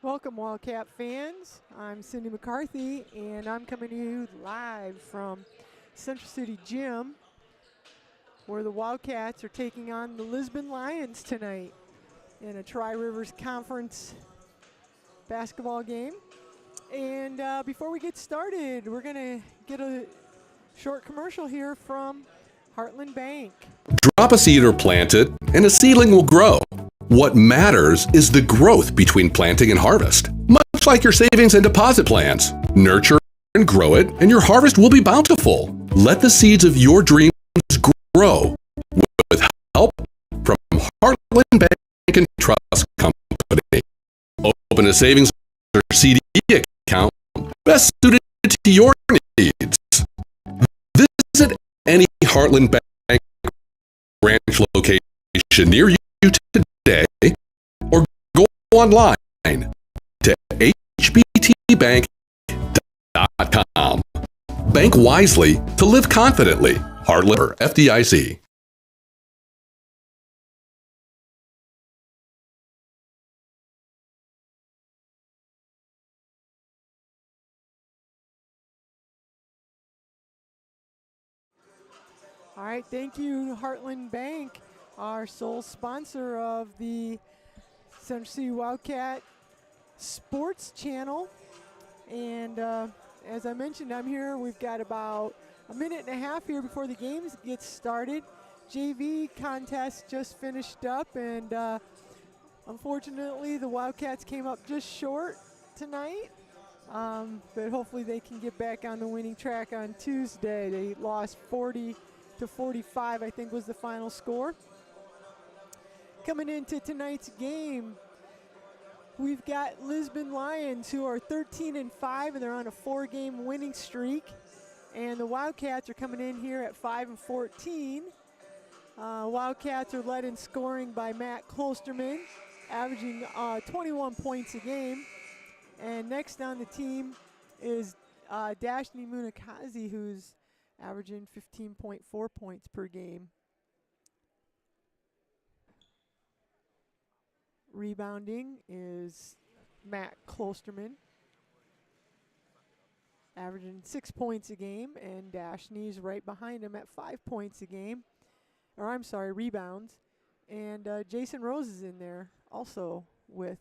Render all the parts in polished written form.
Welcome, Wildcat fans. I'm Cindy McCarthy, and I'm coming to you live from Central City Gym, where the Wildcats are taking on the Lisbon Lions tonight in a Tri-Rivers Conference basketball game. And before we get started, we're going to get a short commercial here from Heartland Bank. Drop a seed or plant it, and a seedling will grow. What matters is the growth between planting and harvest. Much like your savings and deposit plans. Nurture and grow it, and your harvest will be bountiful. Let the seeds of your dreams grow with help from Heartland Bank and Trust Company. Open a savings or CD account best suited to your needs. Visit any Heartland Bank branch location near you today, or go online to hbtbank.com. Bank wisely to live confidently. Heartland FDIC. All right, thank you, Heartland Bank, our sole sponsor of the Central City Wildcat Sports Channel. And as I mentioned, I'm here. We've got about a minute and a half here before the games get started. JV contest just finished up, and unfortunately, the Wildcats came up just short tonight. But hopefully they can get back on the winning track on Tuesday. They lost 40-45, I think was the final score. Coming into tonight's game, we've got Lisbon Lions, who are 13-5, and they're on a 4-game winning streak. And the Wildcats are coming in here at 5-14. Wildcats are led in scoring by Matt Klosterman, averaging 21 points a game. And next on the team is Dashni Munakazi, who's averaging 15.4 points per game. Rebounding is Matt Klosterman, averaging 6 points a game, and Dashni's right behind him at 5 points a game. Or I'm sorry, rebounds. And Jason Rose is in there also with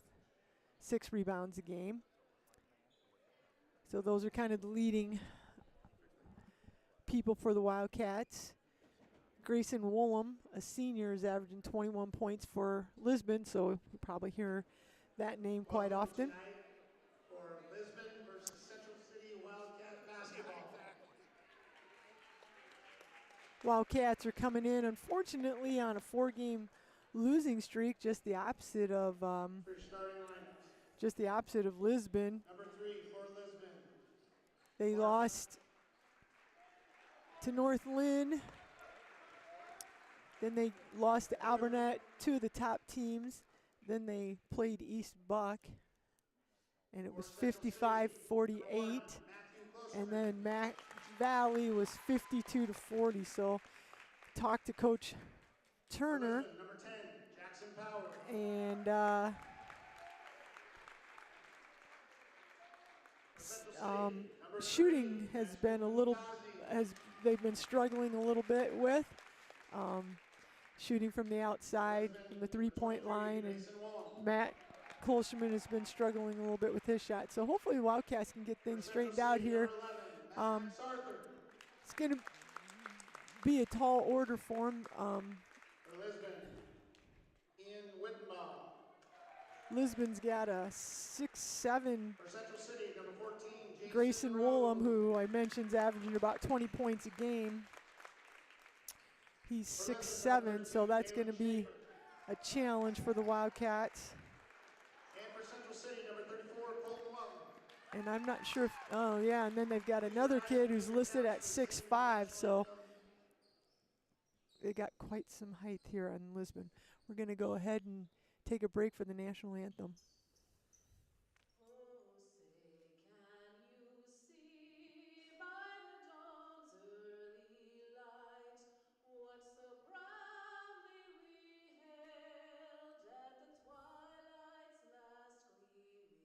6 rebounds a game. So those are kind of the leading people for the Wildcats. Grayson Woolham, a senior, is averaging 21 points for Lisbon, so you probably hear that name quite often. For Lisbon versus Central City Wildcat basketball. Wildcats are coming in, unfortunately, on a 4-game losing streak, just the opposite of Lisbon. Number 3 for Lisbon. They lost to North Lynn. Then they lost to Albernet, 2 of the top teams. Then they played East Buck, and it was 55-48. And then Mac Valley was 52-40. So talked to Coach Turner. Number 10, Jackson Power. And shooting has been they've been struggling a little bit with. Shooting from the outside, from the 3-point line, and Matt Klosterman has been struggling a little bit with his shot. So hopefully the Wildcats can get things straightened out here. It's going to be a tall order for him. For Lisbon, Ian Wittenbaugh. Lisbon's got a 6'7" For Central City, number 14, Jason Grayson Woolham, who I mentioned is averaging about 20 points a game. He's 6'7", so that's going to be a challenge for the Wildcats. And for Central City, number 34, Colton Lutton. And I'm not sure if, and then they've got another kid who's listed at 6'5", so they got quite some height here on Lisbon. We're going to go ahead and take a break for the national anthem. Twilight's last gleaming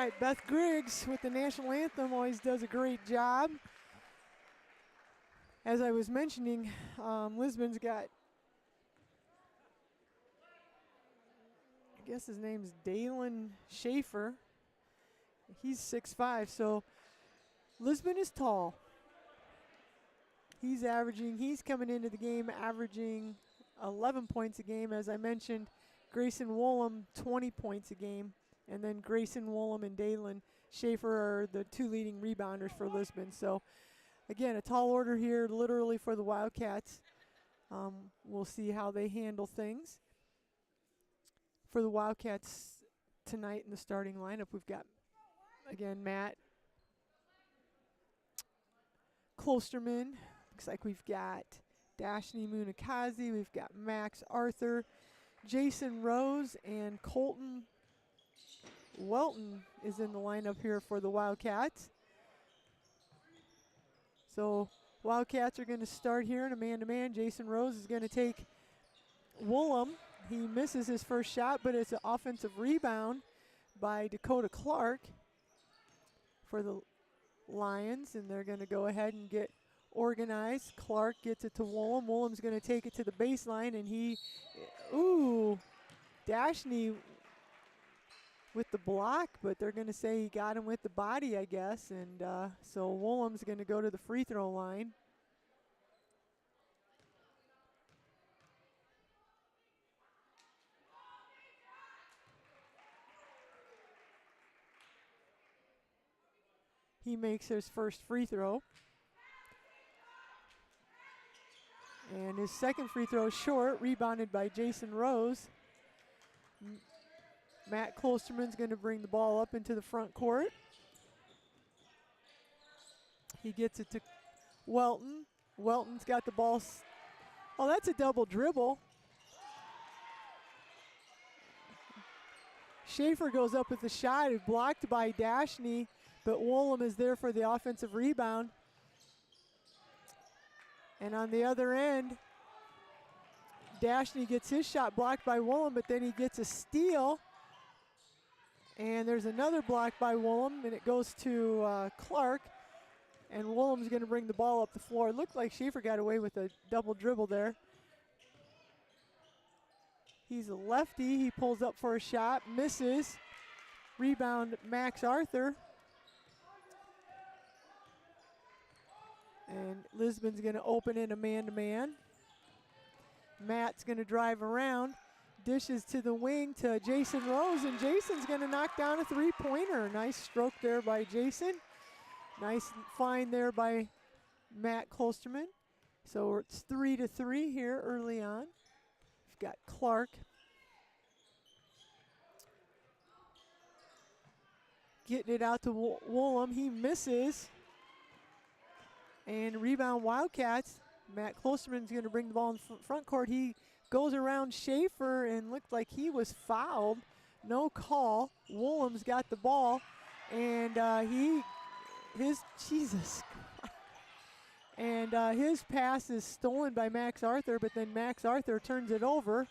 right, Beth Griggs with the national anthem always does a great job. As I was mentioning, Lisbon's got, I guess his name's Dalen Schaefer. He's 6'5", so Lisbon is tall. He's coming into the game averaging 11 points a game. As I mentioned, Grayson Woolham, 20 points a game. And then Grayson Woolham and Dalen Schaefer are the two leading rebounders for Lisbon. So, again, a tall order here literally for the Wildcats. We'll see how they handle things. For the Wildcats tonight in the starting lineup, we've got, again, Matt Klosterman. Looks like we've got Dashni Munakazi. We've got Max Arthur, Jason Rose, and Colton Welton is in the lineup here for the Wildcats. So Wildcats are going to start here in a man-to-man. Jason Rose is going to take Woolham. He misses his first shot, but it's an offensive rebound by Dakota Clark for the Lions, and they're going to go ahead and get organized. Clark gets it to Woolham. Woolham's going to take it to the baseline, and Dashni with the block, but they're going to say he got him with the body, I guess, and so Woolham's going to go to the free throw line. He makes his first free throw. And his second free throw is short, rebounded by Jason Rose. Matt Klosterman's going to bring the ball up into the front court. He gets it to Welton. Welton's got the ball. Oh, that's a double dribble. Schaefer goes up with the shot. It's blocked by Dashni, but Woolham is there for the offensive rebound. And on the other end, Dashni gets his shot blocked by Woolham, but then he gets a steal. And there's another block by Woolham, and it goes to Clark. And Woolham's going to bring the ball up the floor. It looked like Schaefer got away with a double dribble there. He's a lefty. He pulls up for a shot, misses. Rebound, Max Arthur. And Lisbon's going to open in a man-to-man. Matt's going to drive around. Dishes to the wing to Jason Rose, and Jason's going to knock down a three-pointer. Nice stroke there by Jason. Nice find there by Matt Klosterman. So it's 3-3 here early on. We've got Clark. Getting it out to Woolham. He misses. And rebound Wildcats. Matt Klosterman's going to bring the ball in front court. He goes around Schaefer and looked like he was fouled. No call. Woolham's got the ball. And his pass is stolen by Max Arthur, but then Max Arthur turns it over.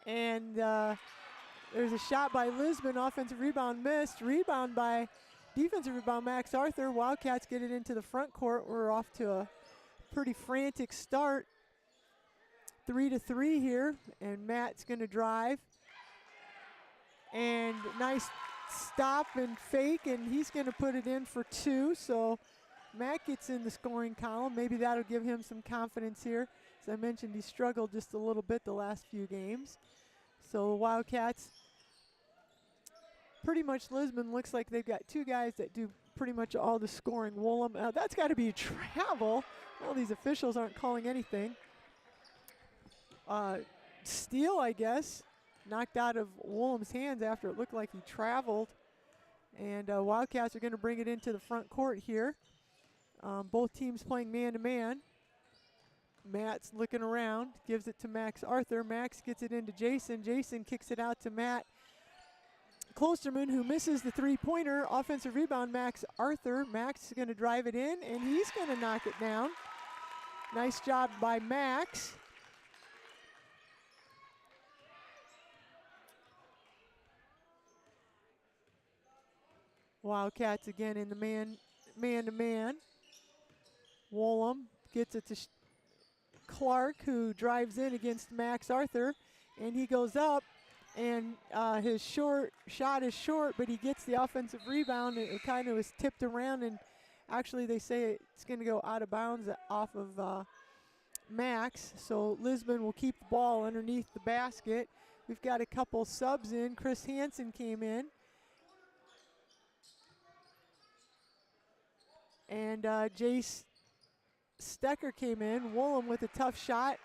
And there's a shot by Lisbon. Offensive rebound missed. Defensive rebound Max Arthur. Wildcats get it into the front court. We're off to a pretty frantic start. 3-3 here, and Matt's going to drive. And nice stop and fake, and he's going to put it in for two. So Matt gets in the scoring column. Maybe that'll give him some confidence here. As I mentioned, he struggled just a little bit the last few games. So the Wildcats, pretty much Lisbon looks like they've got two guys that do pretty much all the scoring. Woolham, that's got to be travel. Well, these officials aren't calling anything. Steal, I guess, knocked out of Woolham's hands after it looked like he traveled. And Wildcats are going to bring it into the front court here. Both teams playing man-to-man. Matt's looking around, gives it to Max Arthur. Max gets it into Jason. Jason kicks it out to Matt Klosterman, who misses the three-pointer. Offensive rebound, Max Arthur. Max is going to drive it in, and he's going to knock it down. Nice job by Max. Wildcats again in the man-to-man. Woolham gets it to Clark, who drives in against Max Arthur, and he goes up, and his short shot is short, but he gets the offensive rebound. It kind of was tipped around, and actually they say it's going to go out of bounds off of Max. So Lisbon will keep the ball underneath the basket. We've got a couple subs in. Chris Hansen came in. And Jace Stecker came in. Woolham with a tough shot.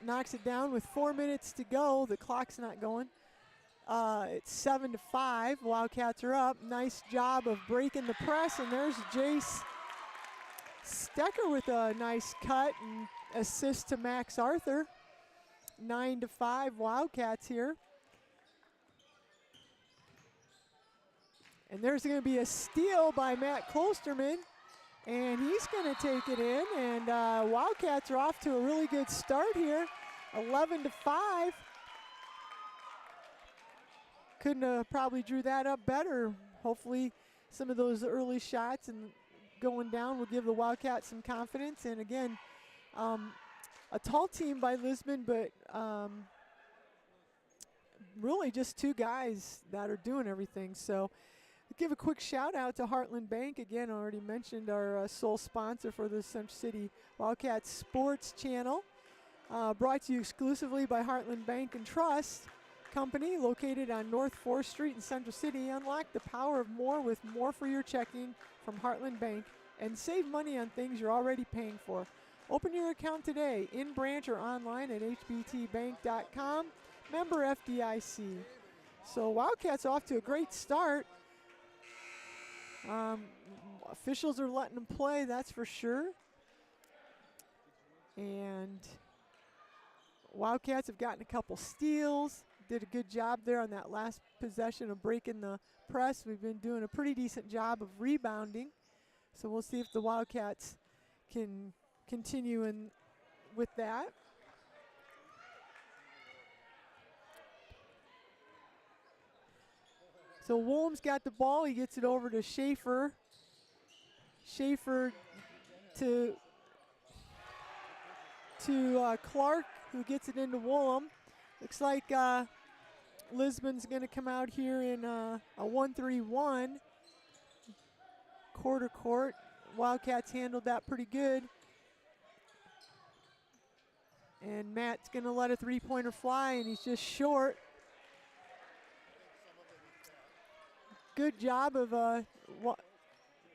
Knocks it down with 4 minutes to go. The clock's not going. It's 7-5. Wildcats are up. Nice job of breaking the press. And there's Jace Stecker with a nice cut and assist to Max Arthur. 9-5 Wildcats here. And there's going to be a steal by Matt Klosterman, and he's going to take it in. And Wildcats are off to a really good start here, 11-5. Couldn't have probably drew that up better. Hopefully some of those early shots and going down will give the Wildcats some confidence. And again, a tall team by Lisbon, but really just two guys that are doing everything. So give a quick shout out to Heartland Bank. Again, I already mentioned our sole sponsor for the Central City Wildcats Sports Channel. Brought to you exclusively by Heartland Bank and Trust Company, located on North 4th Street in Central City. Unlock the power of more with more for your checking from Heartland Bank and save money on things you're already paying for. Open your account today, in branch or online at hbtbank.com. Member FDIC. So Wildcats off to a great start. Officials are letting them play, that's for sure. And Wildcats have gotten a couple steals. Did a good job there on that last possession of breaking the press. We've been doing a pretty decent job of rebounding. So we'll see if the Wildcats can continue with that. So Woolham's got the ball. He gets it over to Schaefer. Schaefer to Clark, who gets it into Woolham. Looks like Lisbon's going to come out here in a 1-3-1 quarter court. Wildcats handled that pretty good. And Matt's going to let a three-pointer fly, and he's just short. Good job of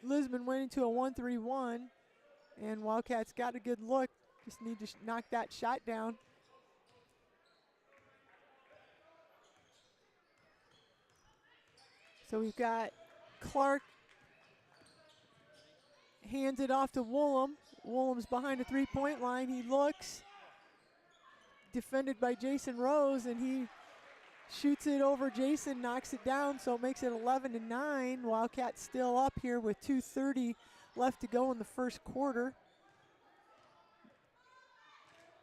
Lisbon went into a 1-3-1, and Wildcats got a good look. Just need to knock that shot down. So we've got Clark hands it off to Woolham. Woolham's behind the three-point line. He looks, defended by Jason Rose, and he shoots it over Jason, knocks it down, so it makes it 11-9. Wildcats still up here with 2:30 left to go in the first quarter.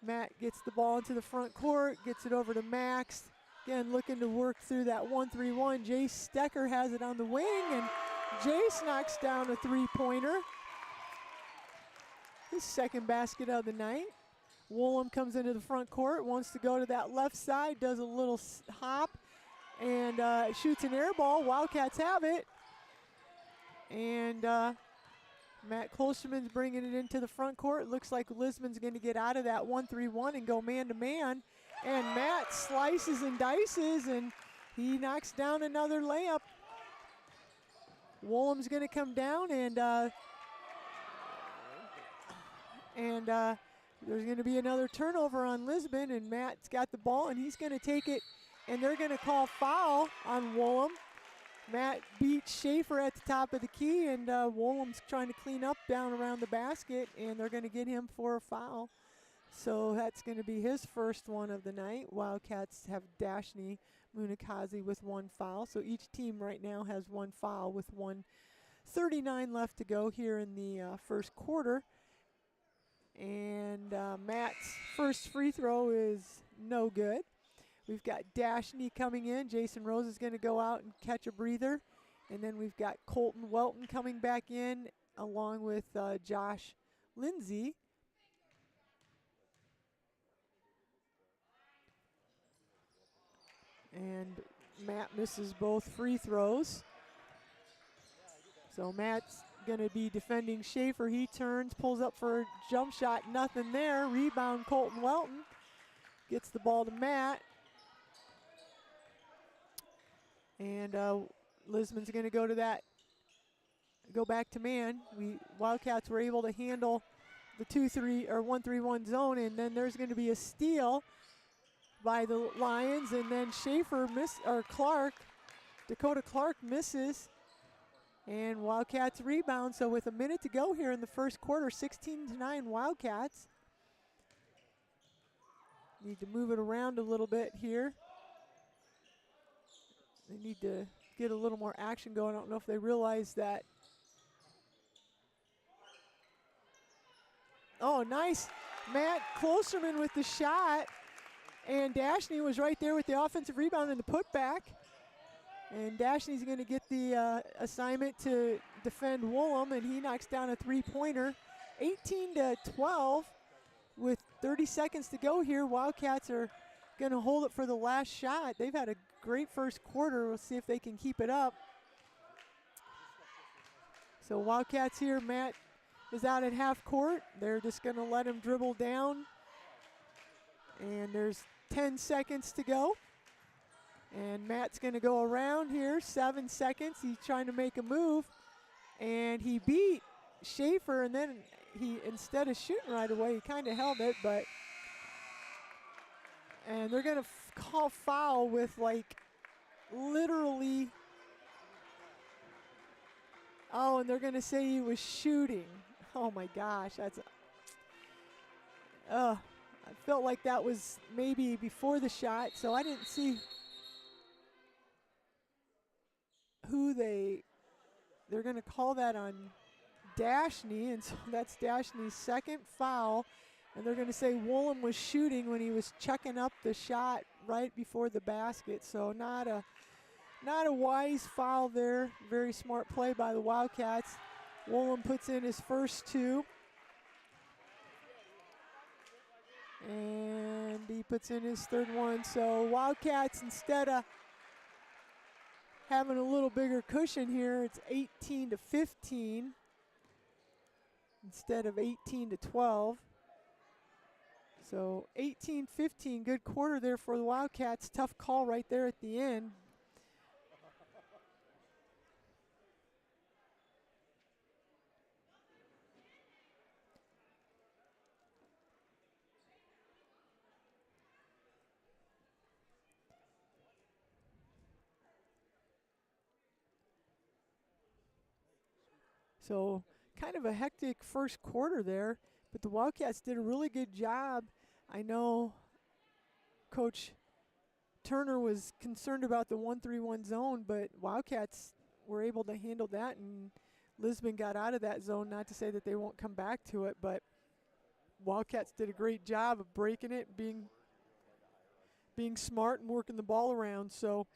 Matt gets the ball into the front court, gets it over to Max. Again, looking to work through that 1-3-1. Jace Stecker has it on the wing, and Jace knocks down a three-pointer. His second basket of the night. Woolham comes into the front court, wants to go to that left side, does a little hop, and shoots an air ball. Wildcats have it. And Matt Klosterman's bringing it into the front court. Looks like Lisbon's going to get out of that 1-3-1 and go man-to-man. And Matt slices and dices, and he knocks down another layup. Woolham's going to come down, and there's going to be another turnover on Lisbon, and Matt's got the ball, and he's going to take it, and they're going to call foul on Woolham. Matt beats Schaefer at the top of the key, and Woolham's trying to clean up down around the basket, and they're going to get him for a foul. So that's going to be his first one of the night. Wildcats have Dashni Munikazi with one foul. So each team right now has one foul with 1:39 left to go here in the first quarter. And Matt's first free throw is no good. We've got Dashni coming in. Jason Rose is going to go out and catch a breather. And then we've got Colton Welton coming back in along with Josh Lindsay. And Matt misses both free throws. So Matt's going to be defending Schaefer. He turns, pulls up for a jump shot, nothing there. Rebound Colton Welton. Gets the ball to Matt. And Lisbon's going to go to that, go back to man. Wildcats were able to handle the 2-3 or 1-3-1 zone, and then there's going to be a steal by the Lions, and then Schaefer Dakota Clark misses, and Wildcats rebound. So with a minute to go here in the first quarter, 16-9 Wildcats. Need to move it around a little bit here. They need to get a little more action going. I don't know if they realize that. Oh, nice. Matt Klosterman with the shot. And Dashney was right there with the offensive rebound and the putback. And Dashney's going to get the assignment to defend Woolham, and he knocks down a three-pointer. 18-12 with 30 seconds to go here. Wildcats are going to hold it for the last shot. They've had a great first quarter. We'll see if they can keep it up. So Wildcats here, Matt is out at half court. They're just going to let him dribble down. And there's 10 seconds to go. And Matt's going to go around here, 7 seconds. He's trying to make a move. And he beat Schaefer, and then he, instead of shooting right away, he kind of held it, but. And they're going to call foul with like literally. Oh, and they're going to say he was shooting. Oh my gosh, that's. I felt like that was maybe before the shot, so I didn't see who they're going to call that on Dashney, and so that's Dashney's second foul, and they're going to say Woolham was shooting when he was checking up the shot right before the basket, so not a wise foul there. Very smart play by the Wildcats. Woolham puts in his first two. And he puts in his third one. So Wildcats, instead of having a little bigger cushion here, it's 18-15 instead of 18-12. So 18-15, good quarter there for the Wildcats. Tough call right there at the end. So kind of a hectic first quarter there, but the Wildcats did a really good job. I know Coach Turner was concerned about the 1-3-1 zone, but Wildcats were able to handle that, and Lisbon got out of that zone. Not to say that they won't come back to it, but Wildcats did a great job of breaking it, being smart and working the ball around. So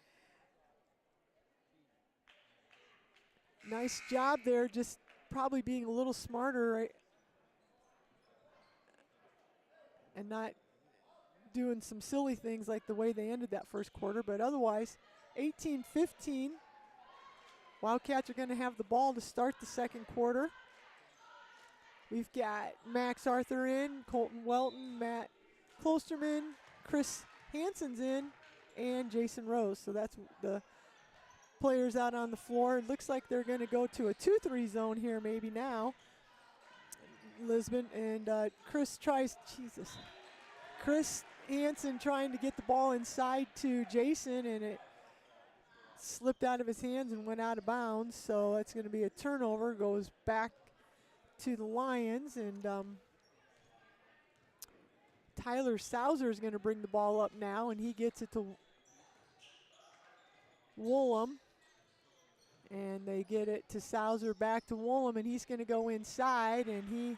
nice job there, just probably being a little smarter, right? And not doing some silly things like the way they ended that first quarter. But otherwise, 18-15. Wildcats are going to have the ball to start the second quarter. We've got Max Arthur in, Colton Welton, Matt Klosterman, Chris Hansen's in, and Jason Rose. So that's the players out on the floor. It looks like they're going to go to a 2-3 zone here maybe now. Lisbon and Chris Hansen trying to get the ball inside to Jason, and it slipped out of his hands and went out of bounds. So that's going to be a turnover. Goes back to the Lions, and Tyler Sauser is going to bring the ball up now, and he gets it to Woolham. And they get it to Sauser, back to Woolham, and he's going to go inside, and he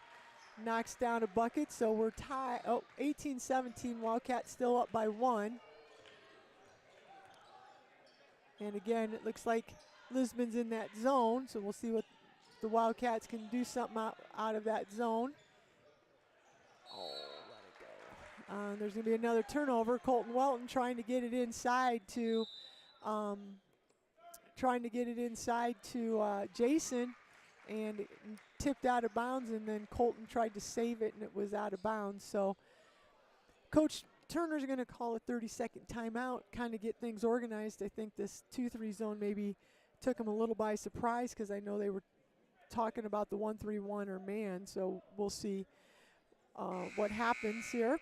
knocks down a bucket. So we're tied. Oh, 18-17, Wildcats still up by one. And again, it looks like Lisbon's in that zone, so we'll see what the Wildcats can do something out of that zone. Oh, let it go. There's going to be another turnover. Colton Welton trying to get it inside to Jason, and it tipped out of bounds, and then Colton tried to save it, and it was out of bounds. So Coach Turner's going to call a 30-second timeout, kind of get things organized. I think this 2-3 zone maybe took him a little by surprise, because I know they were talking about the 1-3-1 or man, so we'll see what happens here.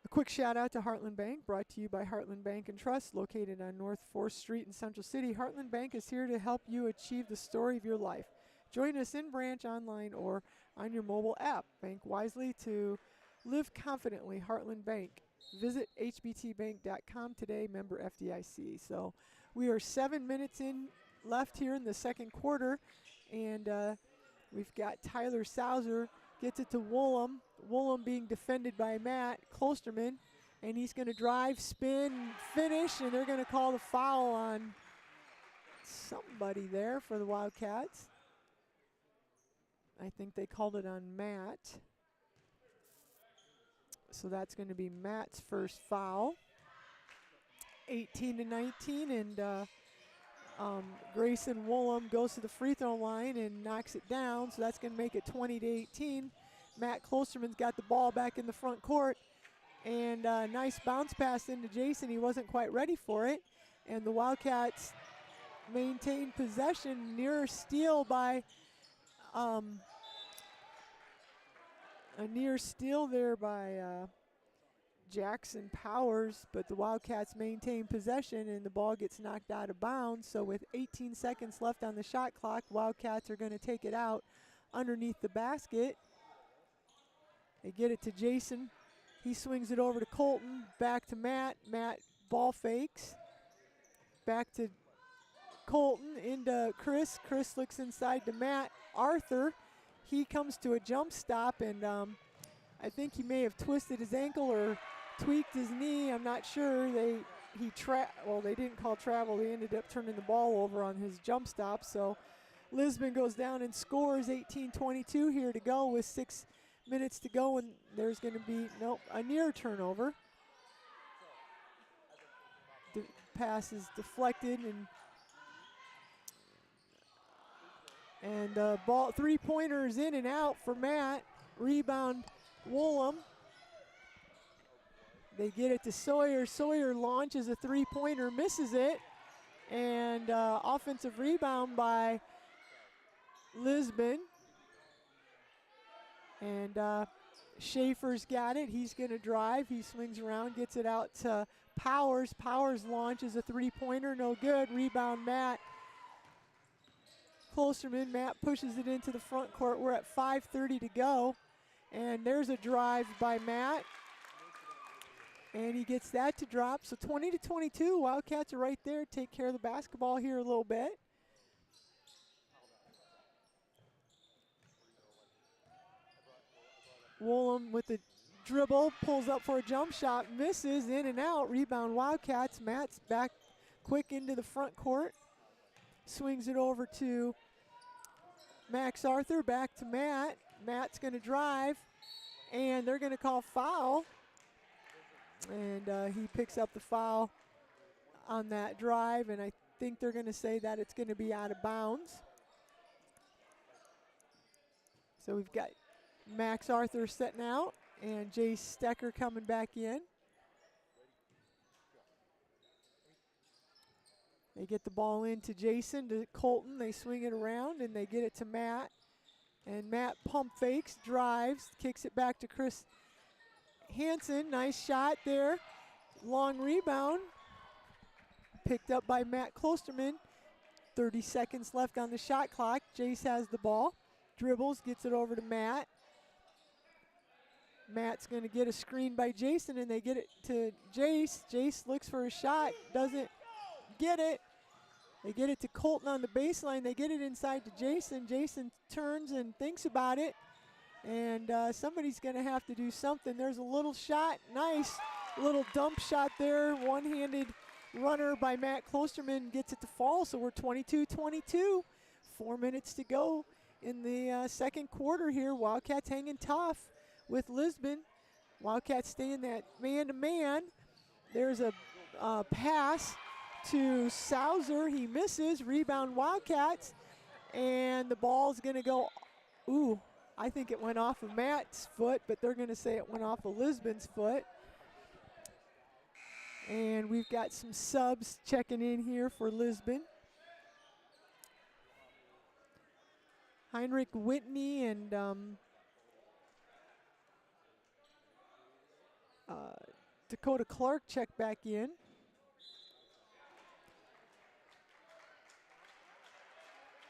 A quick shout out to Heartland Bank, brought to you by Heartland Bank and Trust, located on North 4th Street in Central City. Heartland Bank is here to help you achieve the story of your life. Join us in branch, online, or on your mobile app. Bank wisely to live confidently. Heartland Bank. Visit hbtbank.com today, member FDIC. So we are 7 minutes in left here in the second quarter, and we've got Tyler Sauser gets it to Woolham. Woolham being defended by Matt Klosterman, and he's going to drive, spin, finish, and they're going to call the foul on somebody there for the Wildcats. I think they called it on Matt. So that's going to be Matt's first foul. 18-19, and Grayson Woolham goes to the free throw line and knocks it down, so that's going to make it 20-18. Matt Klosterman's got the ball back in the front court, and nice bounce pass into Jason. He wasn't quite ready for it, and the Wildcats maintain possession. Near steal by a near steal there by Jackson Powers, but the Wildcats maintain possession, and the ball gets knocked out of bounds. So with 18 seconds left on the shot clock, Wildcats are going to take it out underneath the basket. They get it to Jason. He swings it over to Colton, back to Matt. Matt ball fakes. Back to Colton, into Chris. Chris looks inside to Matt. Arthur, he comes to a jump stop, and I think he may have twisted his ankle or tweaked his knee. I'm not sure. They didn't call travel. They ended up turning the ball over on his jump stop. So Lisbon goes down and scores. 18-22 here to go with 6 minutes to go, and there's going to be a near turnover. The pass is deflected, and the ball, three-pointer is in and out for Matt. Rebound Woolham. They get it to Sawyer. Sawyer launches a three-pointer, misses it, and offensive rebound by Lisbon. And Schaefer's got it. He's going to drive. He swings around, gets it out to Powers. Powers launches a three-pointer, no good. Rebound Matt Klosterman. Matt pushes it into the front court. We're at 5:30 to go. And there's a drive by Matt. And he gets that to drop. So 20-22, Wildcats are right there. Take care of the basketball here a little bit. Woolham with the dribble, pulls up for a jump shot, misses, in and out. Rebound Wildcats. Matt's back quick into the front court. Swings it over to Max Arthur, back to Matt. Matt's going to drive, and they're going to call foul. And he picks up the foul on that drive, and I think they're going to say that it's going to be out of bounds. So we've got Max Arthur setting out, and Jay Stecker coming back in. They get the ball into Jason, to Colton. They swing it around, and they get it to Matt. And Matt pump fakes, drives, kicks it back to Chris Hansen. Nice shot there. Long rebound. Picked up by Matt Klosterman. 30 seconds left on the shot clock. Jace has the ball. Dribbles, gets it over to Matt. Matt's going to get a screen by Jason, and they get it to Jace. Jace looks for a shot, doesn't get it. They get it to Colton on the baseline. They get it inside to Jason. Jason turns and thinks about it, and somebody's going to have to do something. There's a little shot. Nice little dump shot there. One-handed runner by Matt Klosterman gets it to fall, so we're 22-22. 4 minutes to go in the second quarter here. Wildcats hanging tough with Lisbon. Wildcats staying that man-to-man. There's a pass to Sauser. He misses. Rebound Wildcats. And the ball's going to go, ooh, I think it went off of Matt's foot, but they're going to say it went off of Lisbon's foot. And we've got some subs checking in here for Lisbon. Heinrich Whitney and Dakota Clark check back in.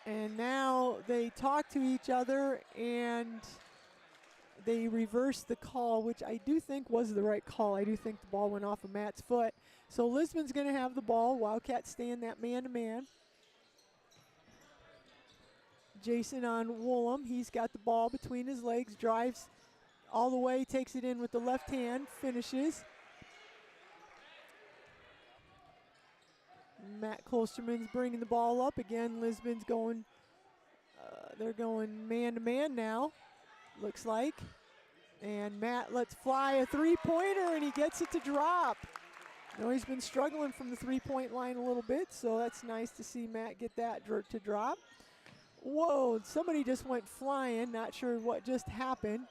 And now they talk to each other and they reverse the call, which I do think was the right call. I do think the ball went off of Matt's foot. So Lisbon's going to have the ball. Wildcats staying that man-to-man. Jason on Woolham. He's got the ball between his legs, drives all the way, takes it in with the left hand, finishes. Matt Klosterman's bringing the ball up again. Lisbon's going, they're going man-to-man now, looks like. And Matt lets fly a three-pointer, and he gets it to drop. You know, he's been struggling from the three-point line a little bit, so that's nice to see Matt get that to drop. Whoa, somebody just went flying. Not sure what just happened.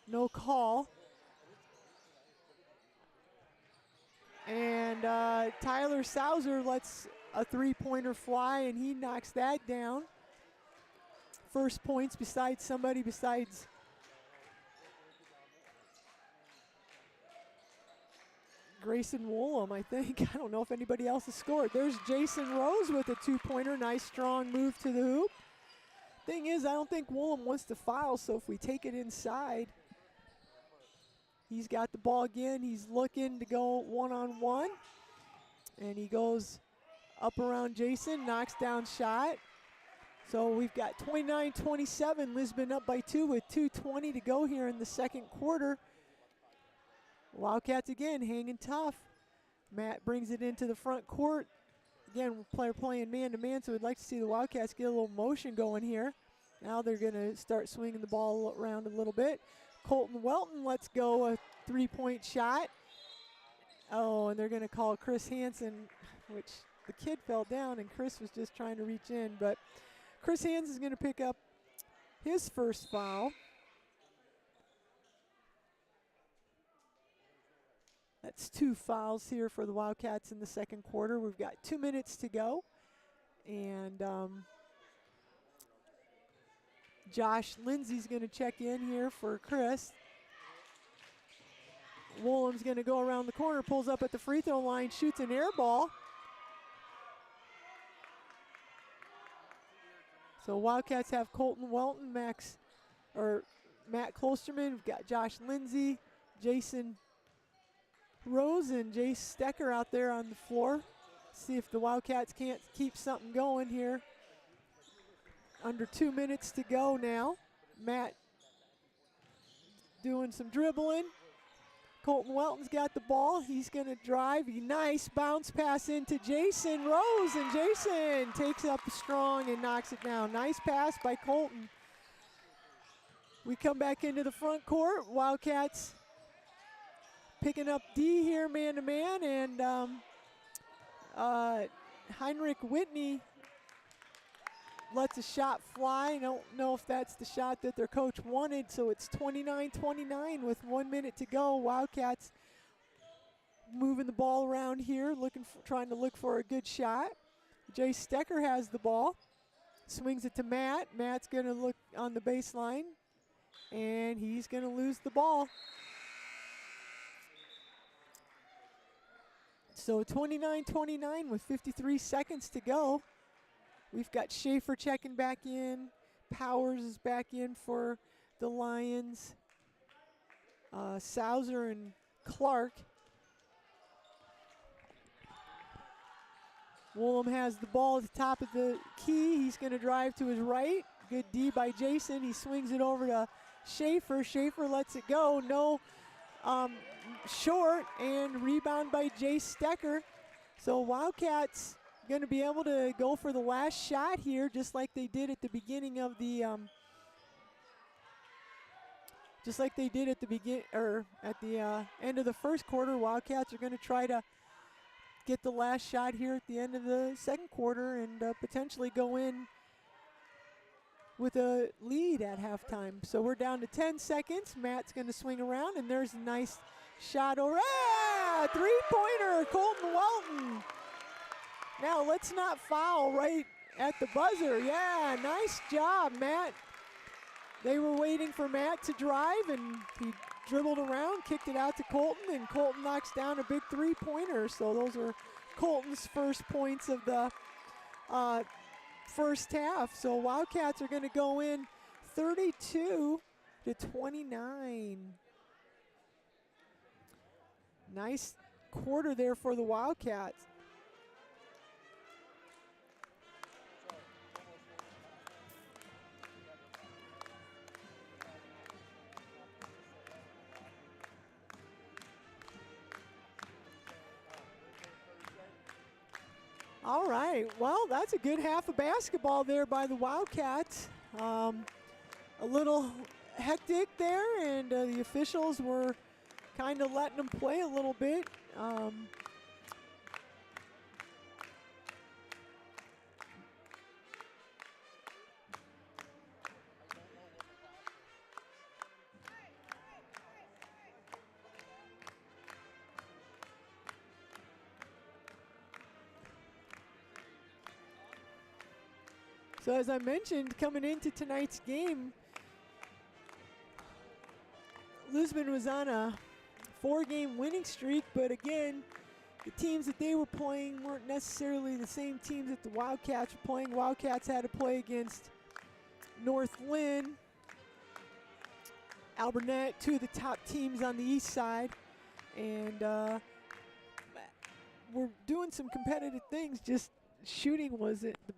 No call. And Tyler Sauser lets a three-pointer fly, and he knocks that down. First points besides somebody besides Grayson Woolham, I think. I don't know if anybody else has scored. There's Jason Rose with a two-pointer. Nice, strong move to the hoop. Thing is, I don't think Woolham wants to foul, so if we take it inside, he's got the ball again. He's looking to go one-on-one. And he goes up around Jason, knocks down shot. So we've got 29-27, Lisbon up by 2 with 2:20 to go here in the second quarter. Wildcats again hanging tough. Matt brings it into the front court. Again, player playing man-to-man, so we'd like to see the Wildcats get a little motion going here. Now they're going to start swinging the ball around a little bit. Colton Welton lets go a three-point shot. Oh, and they're going to call Chris Hansen, which the kid fell down, and Chris was just trying to reach in. But Chris Hansen is going to pick up his first foul. That's 2 fouls here for the Wildcats in the second quarter. We've got 2 minutes to go. And Josh Lindsay's going to check in here for Chris. Woolham's going to go around the corner, pulls up at the free throw line, shoots an air ball. So Wildcats have Colton Welton, Matt Klosterman. We've got Josh Lindsay, Jason Rose, and Jace Stecker out there on the floor. See if the Wildcats can't keep something going here. Under 2 minutes to go now. Matt doing some dribbling. Colton Welton's got the ball. He's going to drive. Nice bounce pass into Jason Rose, and Jason takes up strong and knocks it down. Nice pass by Colton. We come back into the front court. Wildcats picking up D here, man-to-man, and Heinrich Whitney lets a shot fly. I don't know if that's the shot that their coach wanted, so it's 29-29 with 1 minute to go. Wildcats moving the ball around here, trying to look for a good shot. Jay Stecker has the ball, swings it to Matt. Matt's going to look on the baseline, and he's going to lose the ball. So 29-29 with 53 seconds to go. We've got Schaefer checking back in. Powers is back in for the Lions. Sauser and Clark. Woolham has the ball at the top of the key. He's going to drive to his right. Good D by Jason. He swings it over to Schaefer. Schaefer lets it go. No short, and rebound by Jace Stecker. So Wildcats going to be able to go for the last shot here, just like they did at the beginning of the end of the first quarter. Wildcats are going to try to get the last shot here at the end of the second quarter and potentially go in with a lead at halftime. So we're down to 10 seconds. Matt's going to swing around, and there's a nice shot over. Three-pointer, Colton Welton. Now let's not foul right at the buzzer. Yeah, nice job, Matt. They were waiting for Matt to drive, and he dribbled around, kicked it out to Colton, and Colton knocks down a big three-pointer. So those are Colton's first points of the first half. So Wildcats are going to go in 32-29. Nice quarter there for the Wildcats. All right, well, that's a good half of basketball there by the Wildcats. A little hectic there, and the officials were kind of letting them play a little bit. So as I mentioned, coming into tonight's game, Lisbon was on a 4-game winning streak, but again, the teams that they were playing weren't necessarily the same teams that the Wildcats were playing. Wildcats had to play against North Lynn, Alburnett, two of the top teams on the east side, and we're doing some competitive things, just shooting wasn't, the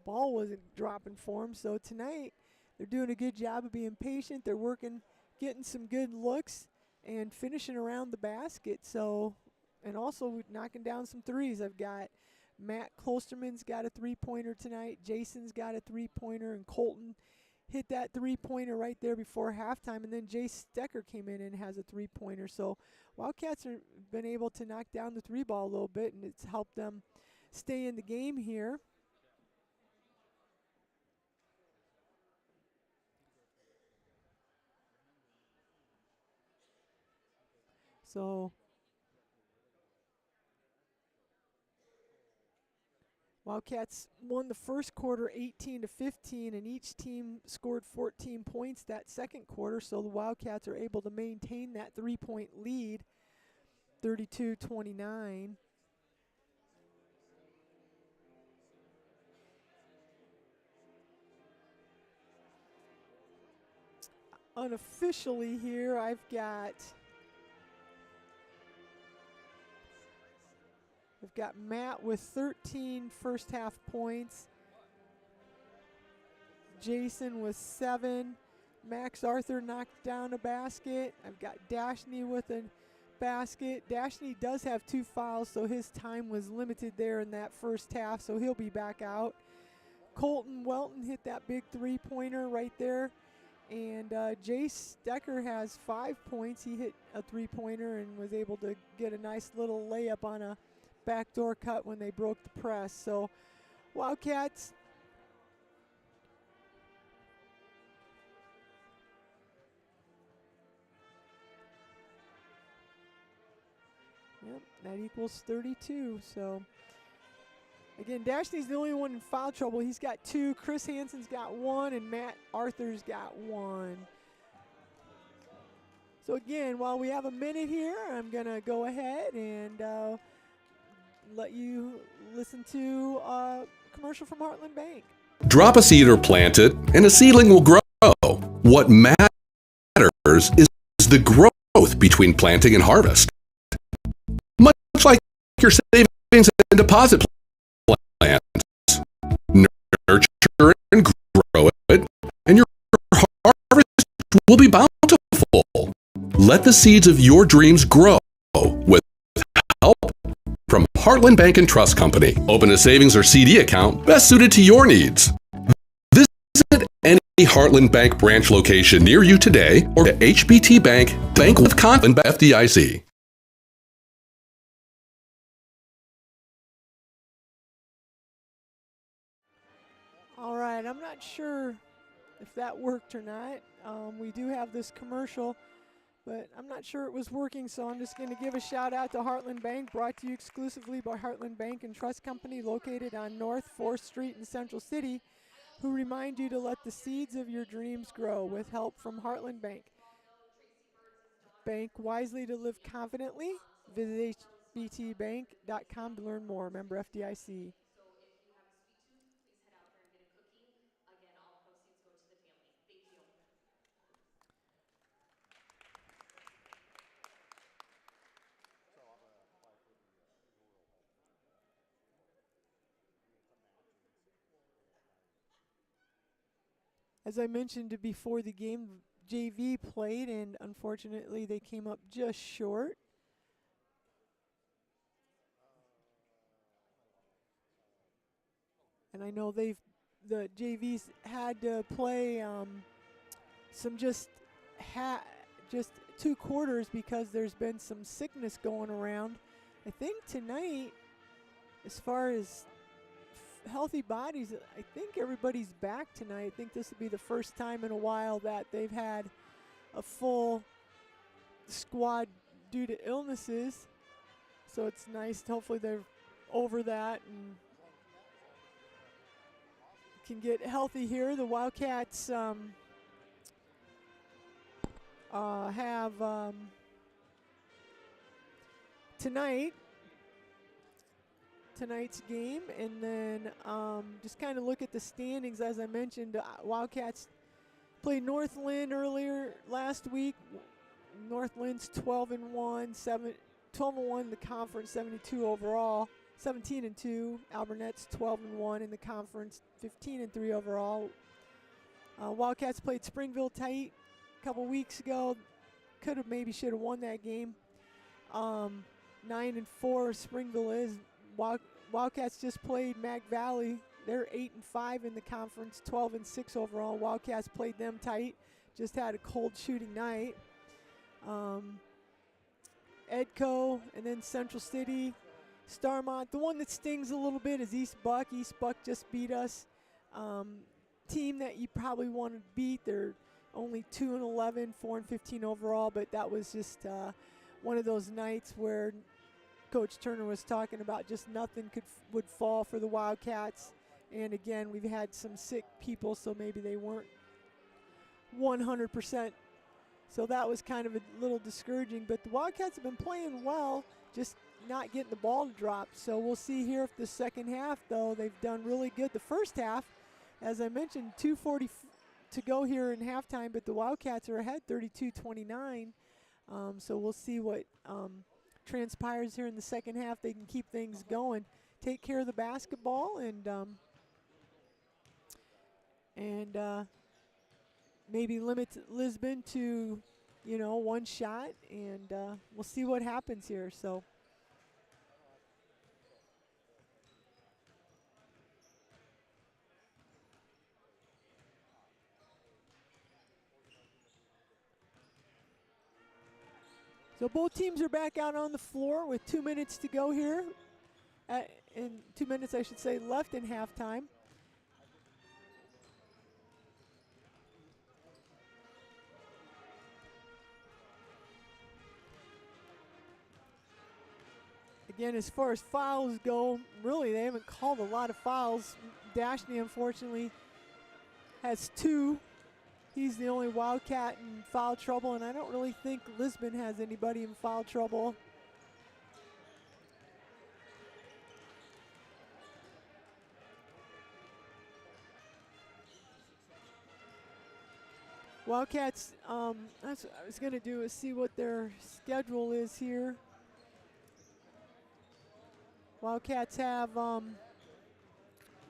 ball wasn't dropping for them. So tonight, they're doing a good job of being patient. They're working, getting some good looks, and finishing around the basket. So, and also knocking down some threes. I've got Matt Klosterman's got a three-pointer tonight. Jason's got a three-pointer, and Colton hit that three-pointer right there before halftime. And then Jace Stecker came in and has a three-pointer. So Wildcats have been able to knock down the three ball a little bit, and it's helped them stay in the game here. So Wildcats won the first quarter 18-15, and each team scored 14 points that second quarter. So the Wildcats are able to maintain that three-point lead, 32-29. Unofficially here, I've got Matt with 13 first half points. Jason with 7. Max Arthur knocked down a basket. I've got Dashney with a basket. Dashney does have 2 fouls, so his time was limited there in that first half, so he'll be back out. Colton Welton hit that big three-pointer right there. And Jace Stecker has 5 points. He hit a three-pointer and was able to get a nice little layup on a backdoor cut when they broke the press. So Wildcats that equals 32. So again, Dashney's the only one in foul trouble. He's got 2. Chris Hansen's got 1, and Matt Arthur's got 1. So again, while we have a minute here, I'm gonna go ahead and let you listen to a commercial from Heartland Bank. Drop a seed or plant it, and a seedling will grow. What matters is the growth between planting and harvest. Much like your savings and deposit plans. Nurture and grow it, and your harvest will be bountiful. Let the seeds of your dreams grow with help from Heartland Bank and Trust Company. Open a savings or CD account best suited to your needs. Visit any Heartland Bank branch location near you today or to HBT Bank, Bank with Confidence FDIC. All right, I'm not sure if that worked or not. We do have this commercial, but I'm not sure it was working, so I'm just going to give a shout out to Heartland Bank, brought to you exclusively by Heartland Bank and Trust Company, located on North 4th Street in Central City, who remind you to let the seeds of your dreams grow with help from Heartland Bank. Bank wisely to live confidently. Visit hbtbank.com to learn more. Member FDIC. As I mentioned before the game, JV played, and unfortunately they came up just short. And I know the JVs had to play some just 2 quarters because there's been some sickness going around. I think tonight, as far as healthy bodies, I think everybody's back tonight. I think this will be the first time in a while that they've had a full squad due to illnesses. So it's nice. Hopefully they're over that and can get healthy here. The Wildcats have tonight's game, and then just kind of look at the standings. As I mentioned, Wildcats played Northland earlier last week. Northland's 12-1, 12-1 in the conference, 72 overall, 17-2. Alburnette's 12-1 in the conference, 15-3 overall. Wildcats played Springville tight a couple weeks ago. Should have won that game. 9-4 Springville is. Wildcats just played Mac Valley. They're 8-5 in the conference, 12-6 overall. Wildcats played them tight. Just had a cold shooting night. Edco and then Central City, Starmont. The one that stings a little bit is East Buck. East Buck just beat us. Team that you probably want to beat. They're only 2-11, 4-15 overall, but that was just one of those nights where Coach Turner was talking about just nothing would fall for the Wildcats. And again, we've had some sick people, so maybe they weren't 100%. So that was kind of a little discouraging. But the Wildcats have been playing well, just not getting the ball to drop. So we'll see here if the second half, though, they've done really good. The first half, as I mentioned, 2:40 to go here in halftime, but the Wildcats are ahead 32-29. So we'll see what transpires here in the second half. They can keep things going, take care of the basketball, and maybe limit Lisbon to, one shot, and we'll see what happens here. So both teams are back out on the floor with 2 minutes to go here. In 2 minutes, I should say, left in halftime. Again, as far as fouls go, really they haven't called a lot of fouls. Dashney, unfortunately, has 2. He's the only Wildcat in foul trouble, and I don't really think Lisbon has anybody in foul trouble. Wildcats, that's what I was going to do, is see what their schedule is here. Wildcats have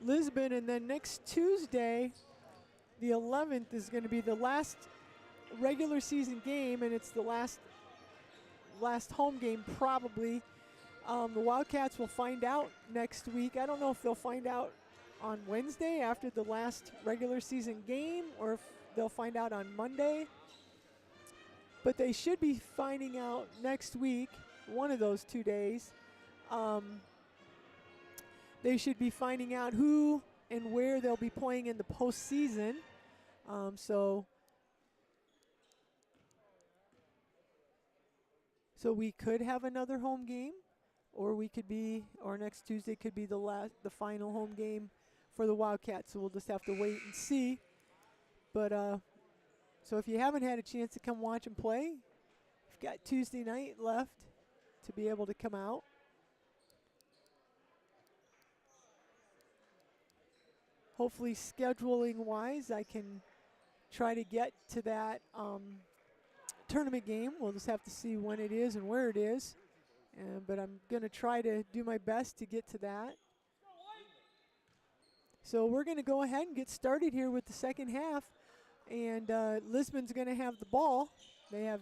Lisbon, and then next Tuesday, the 11th, is going to be the last regular season game, and it's the last last home game probably. The Wildcats will find out next week. I don't know if they'll find out on Wednesday after the last regular season game or if they'll find out on Monday. But they should be finding out next week, one of those 2 days. They should be finding out who and where they'll be playing in the postseason. So we could have another home game, or next Tuesday could be the final home game for the Wildcats. So we'll just have to wait and see. But so if you haven't had a chance to come watch them play, you've got Tuesday night left to be able to come out. Hopefully, scheduling-wise, I can try to get to that tournament game. We'll just have to see when it is and where it is. But I'm going to try to do my best to get to that. So we're going to go ahead and get started here with the second half. And Lisbon's going to have the ball. They have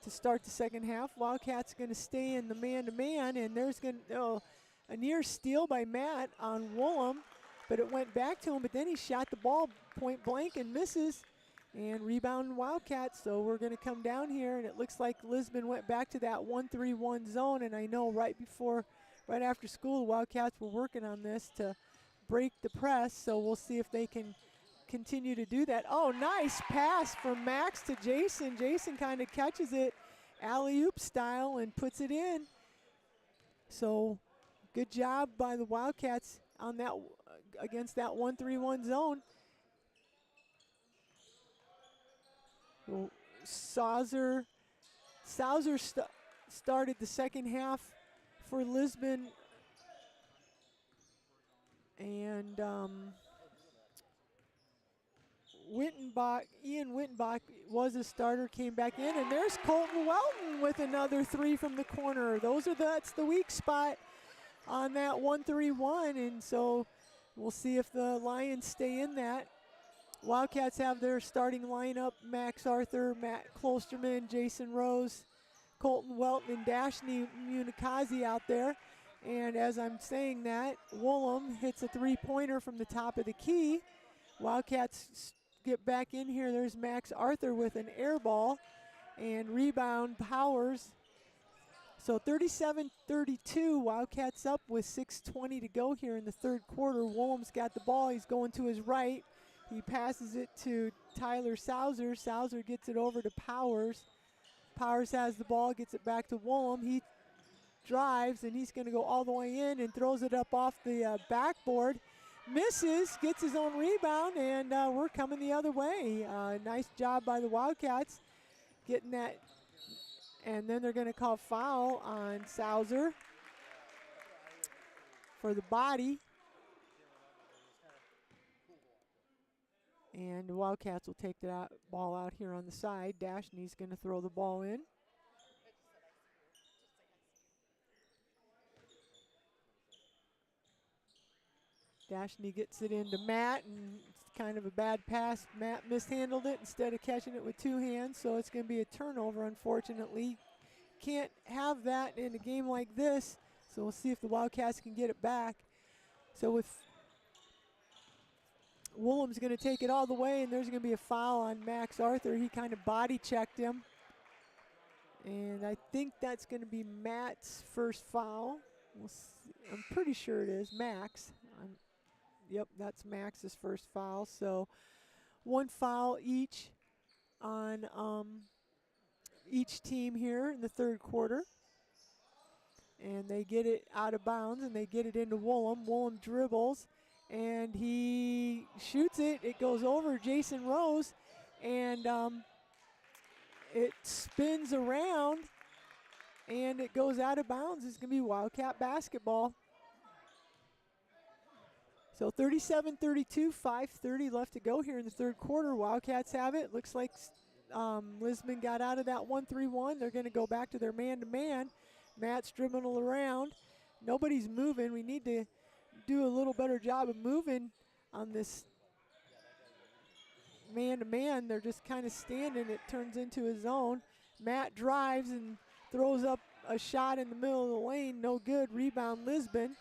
to start the second half. Wildcats going to stay in the man-to-man. And there's a near steal by Matt on Woolham. But it went back to him, but then he shot the ball point blank and misses. And rebound Wildcats, so we're going to come down here, and it looks like Lisbon went back to that 1-3-1 zone, and I know right after school, the Wildcats were working on this to break the press, so we'll see if they can continue to do that. Oh, nice pass from Max to Jason. Jason kind of catches it alley-oop style and puts it in. So good job by the Wildcats on that against that 1-3-1 zone. Well, Sauser started the second half for Lisbon, and Ian Wittenbach was a starter, came back in, and there's Colton Welton with another three from the corner. That's the weak spot on that 1-3-1, and so we'll see if the Lions stay in that. Wildcats have their starting lineup: Max Arthur, Matt Klosterman, Jason Rose, Colton Welton, and Dashni Munikazi out there. And as I'm saying that, Woolham hits a three-pointer from the top of the key. Wildcats get back in here. There's Max Arthur with an air ball, and rebound Powers. So 37-32, Wildcats up with 6:20 to go here in the third quarter. Woolham's got the ball. He's going to his right. He passes it to Tyler Sauser. Sauser gets it over to Powers. Powers has the ball, gets it back to Woolham. He drives, and he's going to go all the way in and throws it up off the backboard. Misses, gets his own rebound, and we're coming the other way. Nice job by the Wildcats getting that. And then they're going to call foul on Sauser for the body. And the Wildcats will take that ball out here on the side. Dashni's going to throw the ball in. Dashni gets it into Matt, and it's kind of a bad pass. Matt mishandled it instead of catching it with two hands, so it's going to be a turnover, unfortunately. Can't have that in a game like this, so we'll see if the Wildcats can get it back. So with Woolham's going to take it all the way, and there's going to be a foul on Max Arthur. He kind of body checked him. And I think that's going to be Matt's first foul. We'll see. I'm pretty sure it is Max. Yep, that's Max's first foul. So one foul each on each team here in the third quarter. And they get it out of bounds, and they get it into Woolham. Woolham dribbles, and he shoots it. It goes over Jason Rose, and it spins around, and it goes out of bounds. It's going to be Wildcat basketball. So 37-32, 5:30 left to go here in the third quarter. Wildcats have it. Looks like Lisbon got out of that 1-3-1. They're going to go back to their man-to-man. Matt's dribbling around. Nobody's moving. We need to do a little better job of moving on this man-to-man. They're just kind of standing. It turns into a zone. Matt drives and throws up a shot in the middle of the lane, no good. Rebound Lisbon.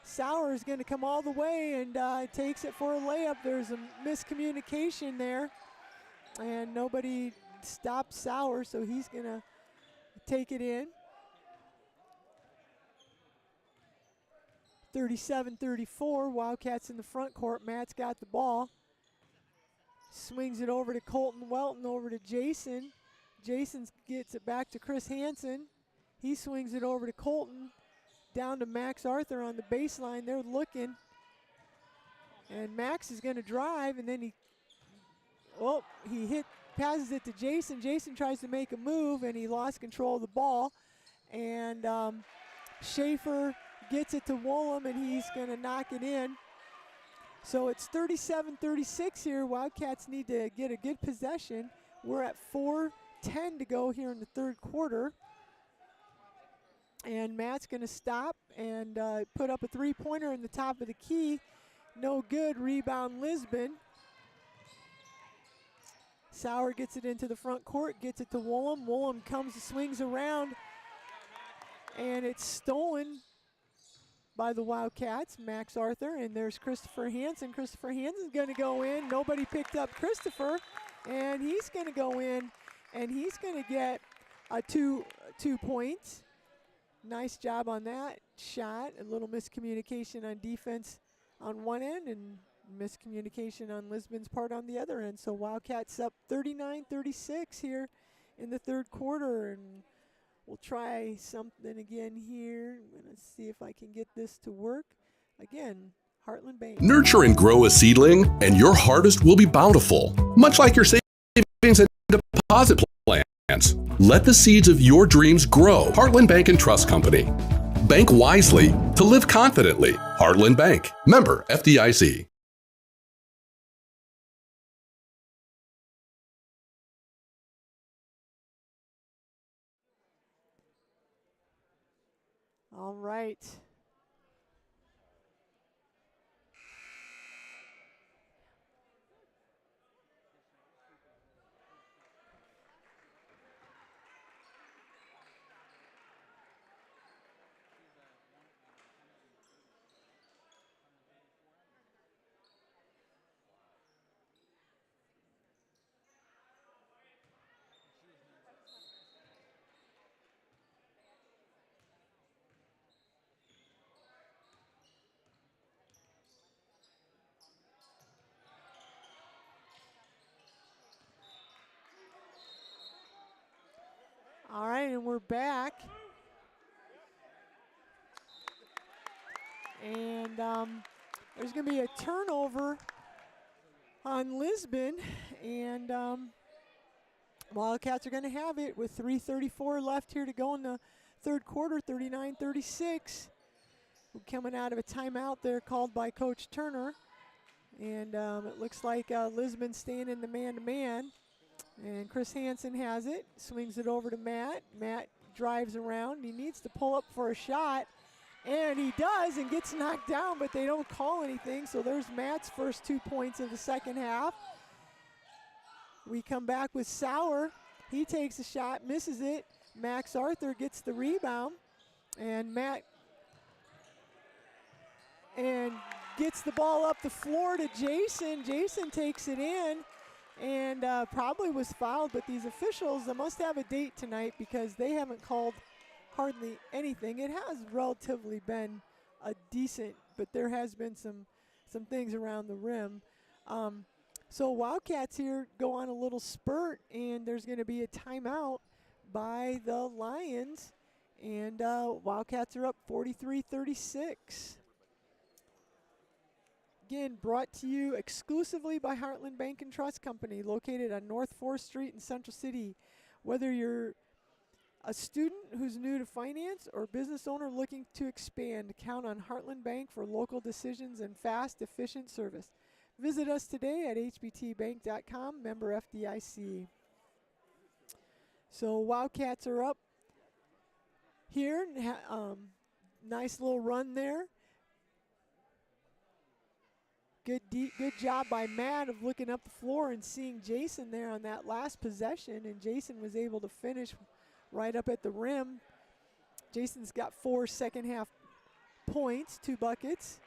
Sauer is going to come all the way and takes it for a layup. There's a miscommunication there, and nobody stopped Sauer, so he's going to take it in. 37-34, Wildcats in the front court. Matt's got the ball. Swings it over to Colton Welton, over to Jason. Jason gets it back to Chris Hansen. He swings it over to Colton. Down to Max Arthur on the baseline. They're looking. And Max is going to drive, and then he passes it to Jason. Jason tries to make a move, and he lost control of the ball. And Schaefer gets it to Woolham, and he's going to knock it in. So it's 37-36 here. Wildcats need to get a good possession. We're at 4:10 to go here in the third quarter. And Matt's going to stop and put up a three-pointer in the top of the key. No good. Rebound Lisbon. Sauer gets it into the front court, gets it to Woolham. Woolham swings around, and it's stolen by the Wildcats. Max Arthur, and there's Christopher Hansen. Christopher Hansen's going to go in. Nobody picked up Christopher, and he's going to go in, and he's going to get a two points. Nice job on that shot. A little miscommunication on defense on one end and miscommunication on Lisbon's part on the other end. So Wildcats up 39-36 here in the third quarter, and we'll try something again here. I'm going to see if I can get this to work. Again, Heartland Bank. Nurture and grow a seedling, and your harvest will be bountiful, much like your savings and deposit plans. Let the seeds of your dreams grow. Heartland Bank and Trust Company. Bank wisely to live confidently. Heartland Bank. Member FDIC. All right. All right, and we're back. And there's going to be a turnover on Lisbon, and Wildcats are going to have it with 3:34 left here to go in the third quarter, 39-36. We're coming out of a timeout there called by Coach Turner, and it looks like Lisbon staying in the man-to-man. And Chris Hansen has it, swings it over to Matt. Matt drives around. He needs to pull up for a shot, and he does and gets knocked down, but they don't call anything. So there's Matt's first 2 points of the second half. We come back with Sauer. He takes a shot, misses it. Max Arthur gets the rebound, and Matt gets the ball up the floor to Jason. Jason takes it in. And probably was fouled, but these officials must have a date tonight because they haven't called hardly anything. It has relatively been a decent, but there has been some things around the rim. So Wildcats here go on a little spurt, and there's going to be a timeout by the Lions, and Wildcats are up 43-36. Again, brought to you exclusively by Heartland Bank and Trust Company, located on North 4th Street in Central City. Whether you're a student who's new to finance or business owner looking to expand, count on Heartland Bank for local decisions and fast, efficient service. Visit us today at hbtbank.com, member FDIC. So Wildcats are up here. Nice little run there. Good job by Matt of looking up the floor and seeing Jason there on that last possession, and Jason was able to finish right up at the rim. Jason's got 4 second half points, 2 buckets.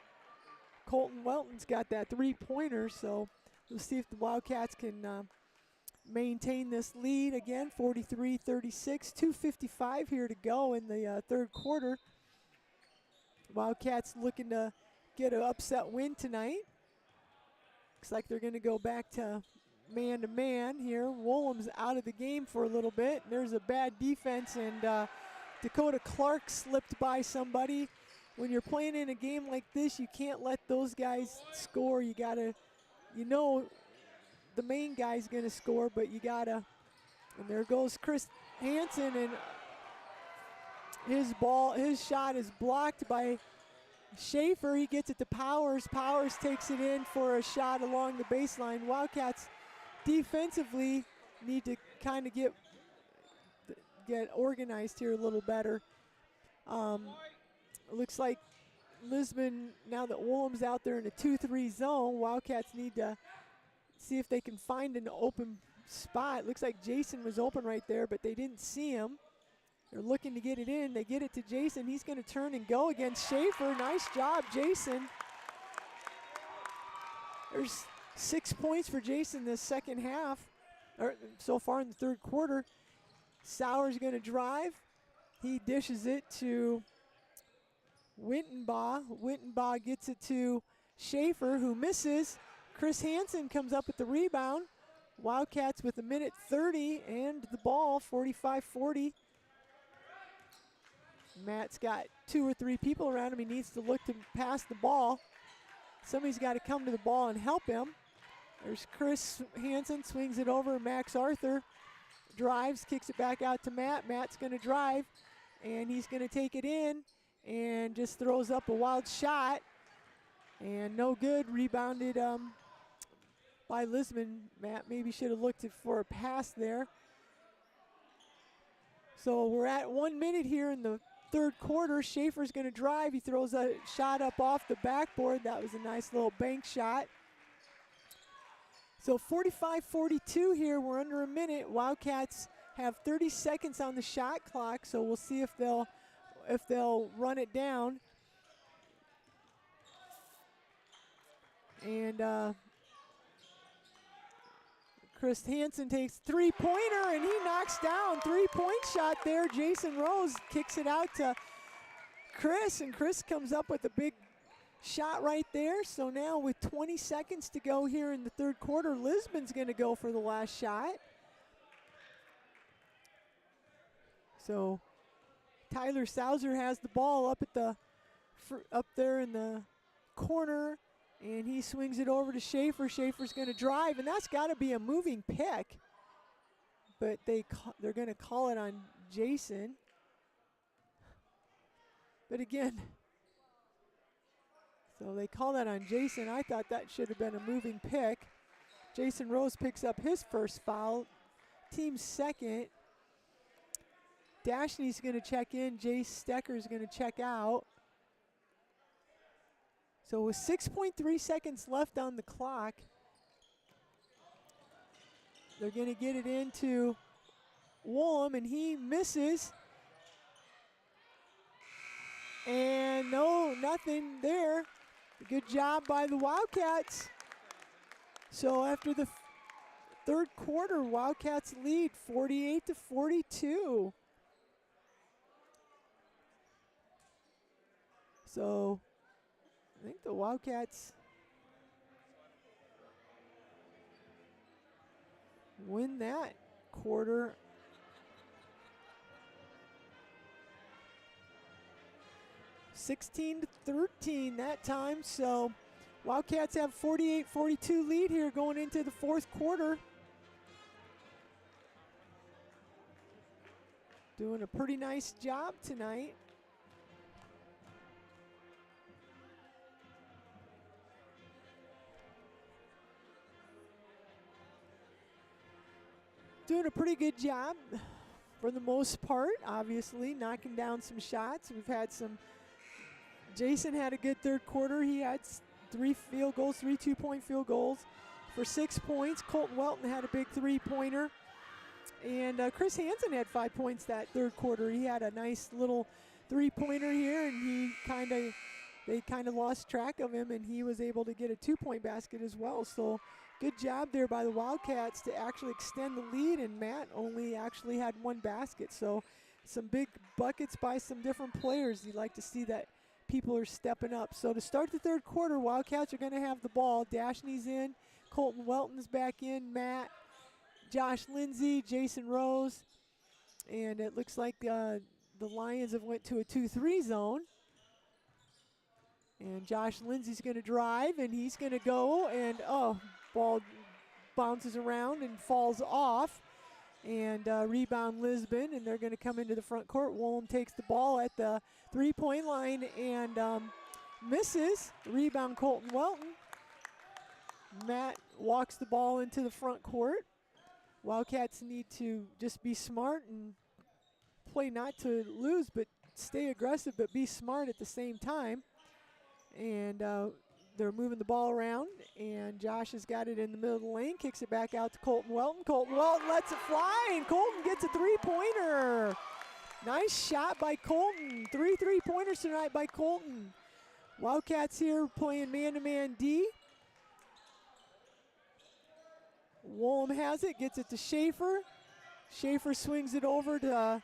Colton Welton's got that 3-pointer, so we'll see if the Wildcats can maintain this lead. Again, 43-36, 2:55 here to go in the third quarter. Wildcats looking to get an upset win tonight. Looks like they're going to go back to man-to-man here. Woolham's out of the game for a little bit. There's a bad defense, and Dakota Clark slipped by somebody. When you're playing in a game like this, you can't let those guys score. You gotta, the main guy's gonna score, but you gotta. And there goes Chris Hansen, and his shot is blocked by Schaefer. He gets it to Powers. Powers takes it in for a shot along the baseline. Wildcats defensively need to kind of get organized here a little better. It looks like Lisbon, now that Woolham's out there in a 2-3 zone, Wildcats need to see if they can find an open spot. Looks like Jason was open right there, but they didn't see him. They're looking to get it in. They get it to Jason. He's going to turn and go against Schaefer. Nice job, Jason. There's 6 points for Jason this second half, or so far in the third quarter. Sauer's going to drive. He dishes it to Wintenbaugh. Wintenbaugh gets it to Schaefer, who misses. Chris Hansen comes up with the rebound. Wildcats with 1:30 and the ball, 45-40. Matt's got 2 or 3 people around him. He needs to look to pass the ball. Somebody's got to come to the ball and help him. There's Chris Hansen, swings it over. Max Arthur drives, kicks it back out to Matt. Matt's going to drive, and he's going to take it in and just throws up a wild shot. And no good, rebounded by Lisbon. Matt maybe should have looked for a pass there. So we're at 1 minute here in the third quarter. Schaefer's going to drive. He throws a shot up off the backboard. That was a nice little bank shot. So 45-42 here. We're under a minute. Wildcats have 30 seconds on the shot clock, so we'll see if they'll run it down. And Chris Hansen takes 3-pointer, and he knocks down. 3-point shot there. Jason Rose kicks it out to Chris, and Chris comes up with a big shot right there. So now with 20 seconds to go here in the third quarter, Lisbon's going to go for the last shot. So Tyler Sauser has the ball up there in the corner, and he swings it over to Schaefer. Schaefer's going to drive, and that's got to be a moving pick. But they're going to call it on Jason. But again, so they call that on Jason. I thought that should have been a moving pick. Jason Rose picks up his first foul. Team second. Dashney's going to check in. Jace Stecker's going to check out. So with 6.3 seconds left on the clock, they're going to get it into Woolham, and he misses. And no, nothing there. Good job by the Wildcats. So after the third quarter, Wildcats lead 48-42. So I think the Wildcats win that quarter. (16-13) that time. So Wildcats have 48-42 lead here going into the fourth quarter. Doing a pretty nice job tonight. Doing a pretty good job for the most part, obviously, knocking down some shots. We've had some. Jason had a good third quarter. He had 3 field goals, 3 two-point field goals for 6 points. Colton Welton had a big 3-pointer. And Chris Hansen had 5 points that third quarter. He had a nice little three-pointer here, and they kind of lost track of him, and he was able to get a 2-point basket as well. So good job there by the Wildcats to actually extend the lead, and Matt only actually had 1 basket. So some big buckets by some different players. You like to see that people are stepping up. So to start the third quarter, Wildcats are going to have the ball. Dashney's in, Colton Welton's back in, Matt, Josh Lindsay, Jason Rose, and it looks like the Lions have went to a 2-3 zone. And Josh Lindsay's going to drive, and he's going to go, and ball bounces around and falls off. And rebound Lisbon, and they're going to come into the front court. Woolham takes the ball at the three-point line and misses. Rebound Colton Welton. Matt walks the ball into the front court. Wildcats need to just be smart and play not to lose, but stay aggressive, but be smart at the same time. And they're moving the ball around, and Josh has got it in the middle of the lane, kicks it back out to Colton Welton. Colton Welton lets it fly, and Colton gets a three-pointer. Nice shot by Colton. 3 3-pointers tonight by Colton. Wildcats here playing man-to-man D. Woolham has it, gets it to Schaefer. Schaefer swings it over to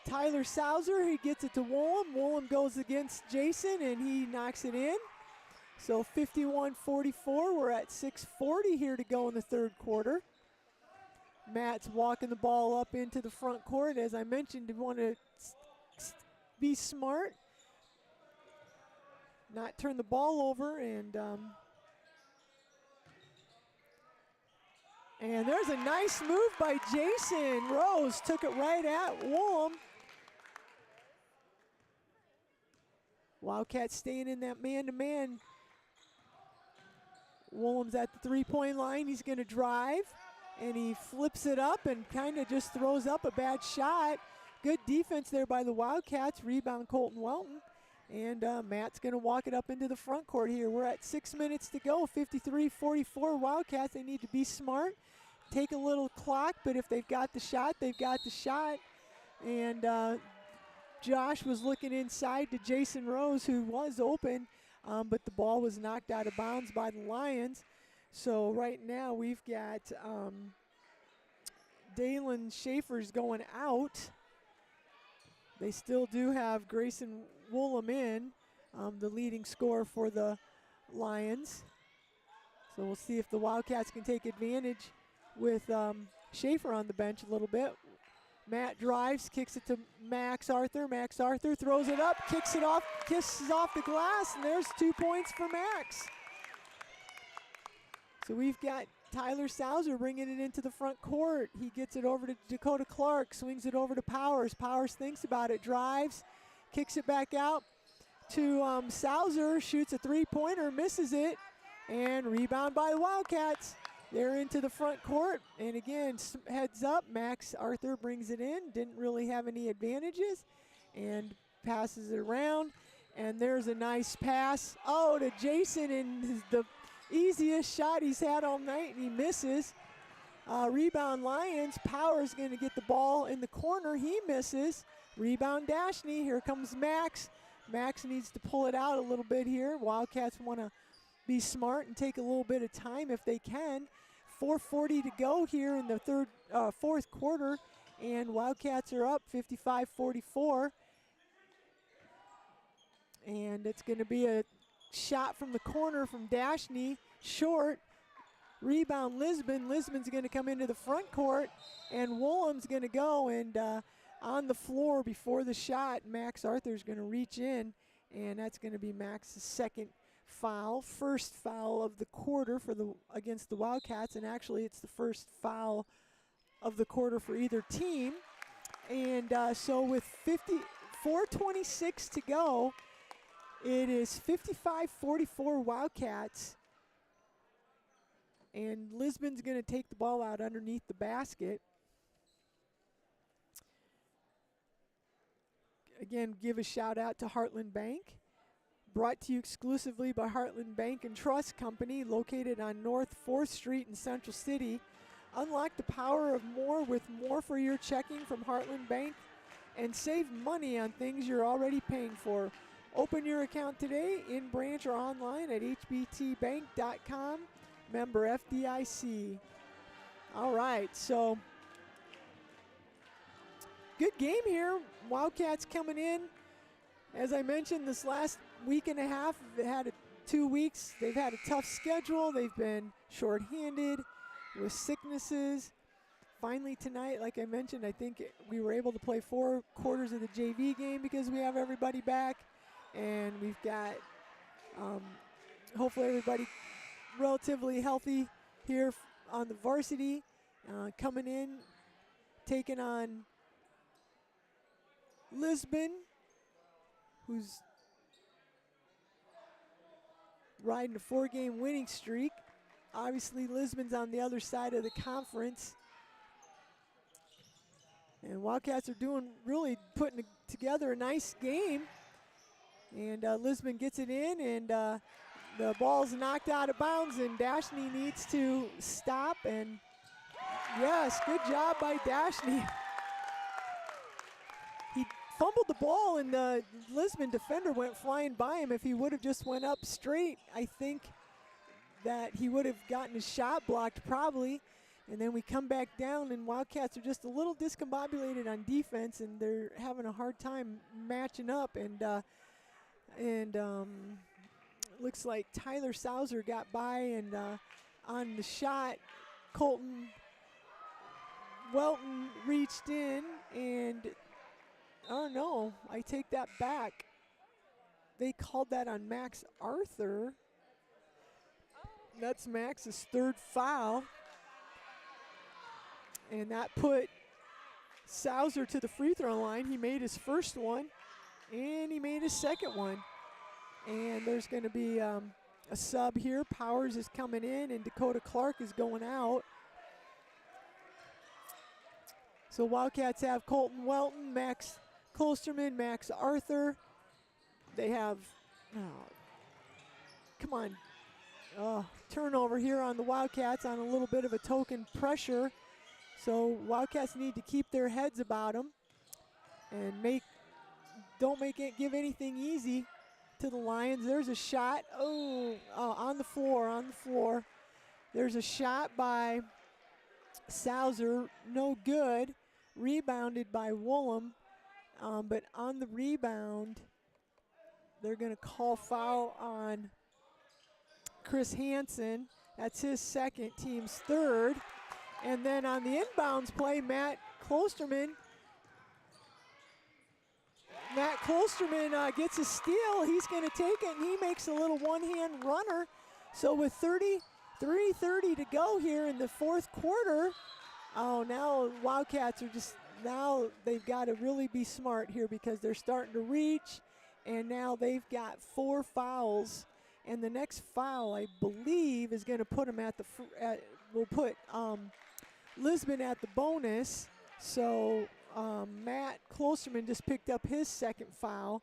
Tyler Sauser. He gets it to Woolham. Woolham goes against Jason, and he knocks it in. So 51-44, we're at 6:40 here to go in the third quarter. Matt's walking the ball up into the front court. As I mentioned, you want to be smart, not turn the ball over, and there's a nice move by Jason Rose. Took it right at Woolham. Wildcats staying in that man-to-man. Woolham's at the three-point line. He's going to drive, and he flips it up and kind of just throws up a bad shot. Good defense there by the Wildcats. Rebound Colton Welton. And Matt's going to walk it up into the front court here. We're at 6 minutes to go, 53-44 Wildcats. They need to be smart, take a little clock, but if they've got the shot, they've got the shot. And Josh was looking inside to Jason Rose, who was open, but the ball was knocked out of bounds by the Lions. So right now we've got Dalen Schaefer's going out. They still do have Grayson Woolham in, the leading scorer for the Lions. So we'll see if the Wildcats can take advantage with Schaefer on the bench a little bit. Matt drives, kicks it to Max Arthur. Max Arthur throws it up, kicks it off, kisses off the glass, and there's 2 points for Max. So we've got Tyler Sauser bringing it into the front court. He gets it over to Dakota Clark, swings it over to Powers. Powers thinks about it, drives, kicks it back out to Sauser, shoots a three-pointer, misses it, and rebound by the Wildcats. They're into the front court, and again, heads up, Max Arthur brings it in, didn't really have any advantages, and passes it around, and there's a nice pass, to Jason, and the easiest shot he's had all night, and he misses. Rebound Lions, Powers going to get the ball in the corner, he misses. Rebound Dashney, here comes Max. Max needs to pull it out a little bit here. Wildcats want to be smart and take a little bit of time if they can. 4:40 to go here in the fourth quarter, and Wildcats are up 55-44. And it's going to be a shot from the corner from Dashney, short. Rebound Lisbon. Lisbon's going to come into the front court, and Woolham's going to go, and on the floor before the shot, Max Arthur's going to reach in, and that's going to be Max's second foul, first foul of the quarter against the Wildcats, and actually it's the first foul of the quarter for either team. And so with 4:26 to go, it is 55-44 Wildcats, and Lisbon's going to take the ball out underneath the basket. Again, give a shout out to Heartland Bank. Brought to you exclusively by Heartland Bank and Trust Company, located on North 4th Street in Central City. Unlock the power of more with more for your checking from Heartland Bank and save money on things you're already paying for. Open your account today in branch or online at hbtbank.com. Member FDIC. All right, so good game here. Wildcats coming in. As I mentioned, this last week and a half, they had 2 weeks. They've had a tough schedule. They've been shorthanded with sicknesses. Finally tonight, like I mentioned, I think we were able to play 4 quarters of the JV game because we have everybody back. And we've got hopefully everybody relatively healthy here on the varsity. Coming in, taking on Lisbon, who's riding a 4-game winning streak. Obviously, Lisbon's on the other side of the conference. And Wildcats are really putting together a nice game. And Lisbon gets it in, and the ball's knocked out of bounds, and Dashney needs to stop. And yes, good job by Dashney. He fumbled the ball, and the Lisbon defender went flying by him. If he would have just went up straight, I think that he would have gotten his shot blocked probably. And then we come back down, and Wildcats are just a little discombobulated on defense, and they're having a hard time matching up. And looks like Tyler Sauser got by, and on the shot, Colton Welton reached in, and oh no, I take that back. They called that on Max Arthur. That's Max's 3rd foul. And that put Sauser to the free throw line. He made his first one, and he made his second one. And there's going to be a sub here. Powers is coming in, and Dakota Clark is going out. So Wildcats have Colton Welton, Max Klosterman, Max Arthur. They have, come on, turnover here on the Wildcats on a little bit of a token pressure. So Wildcats need to keep their heads about them and don't give anything easy to the Lions. There's a shot. On the floor. There's a shot by Sauser, no good. Rebounded by Woolham, but on the rebound, they're going to call foul on Chris Hansen. That's his second, team's 3rd. And then on the inbounds play, Matt Klosterman gets a steal. He's going to take it, and he makes a little one-hand runner. So with 3:30 to go here in the 4th quarter, now Wildcats are now they've got to really be smart here because they're starting to reach, and now they've got 4 fouls. And the next foul, I believe, is going to put them will put Lisbon at the bonus. So Matt Klosterman just picked up his 2nd foul.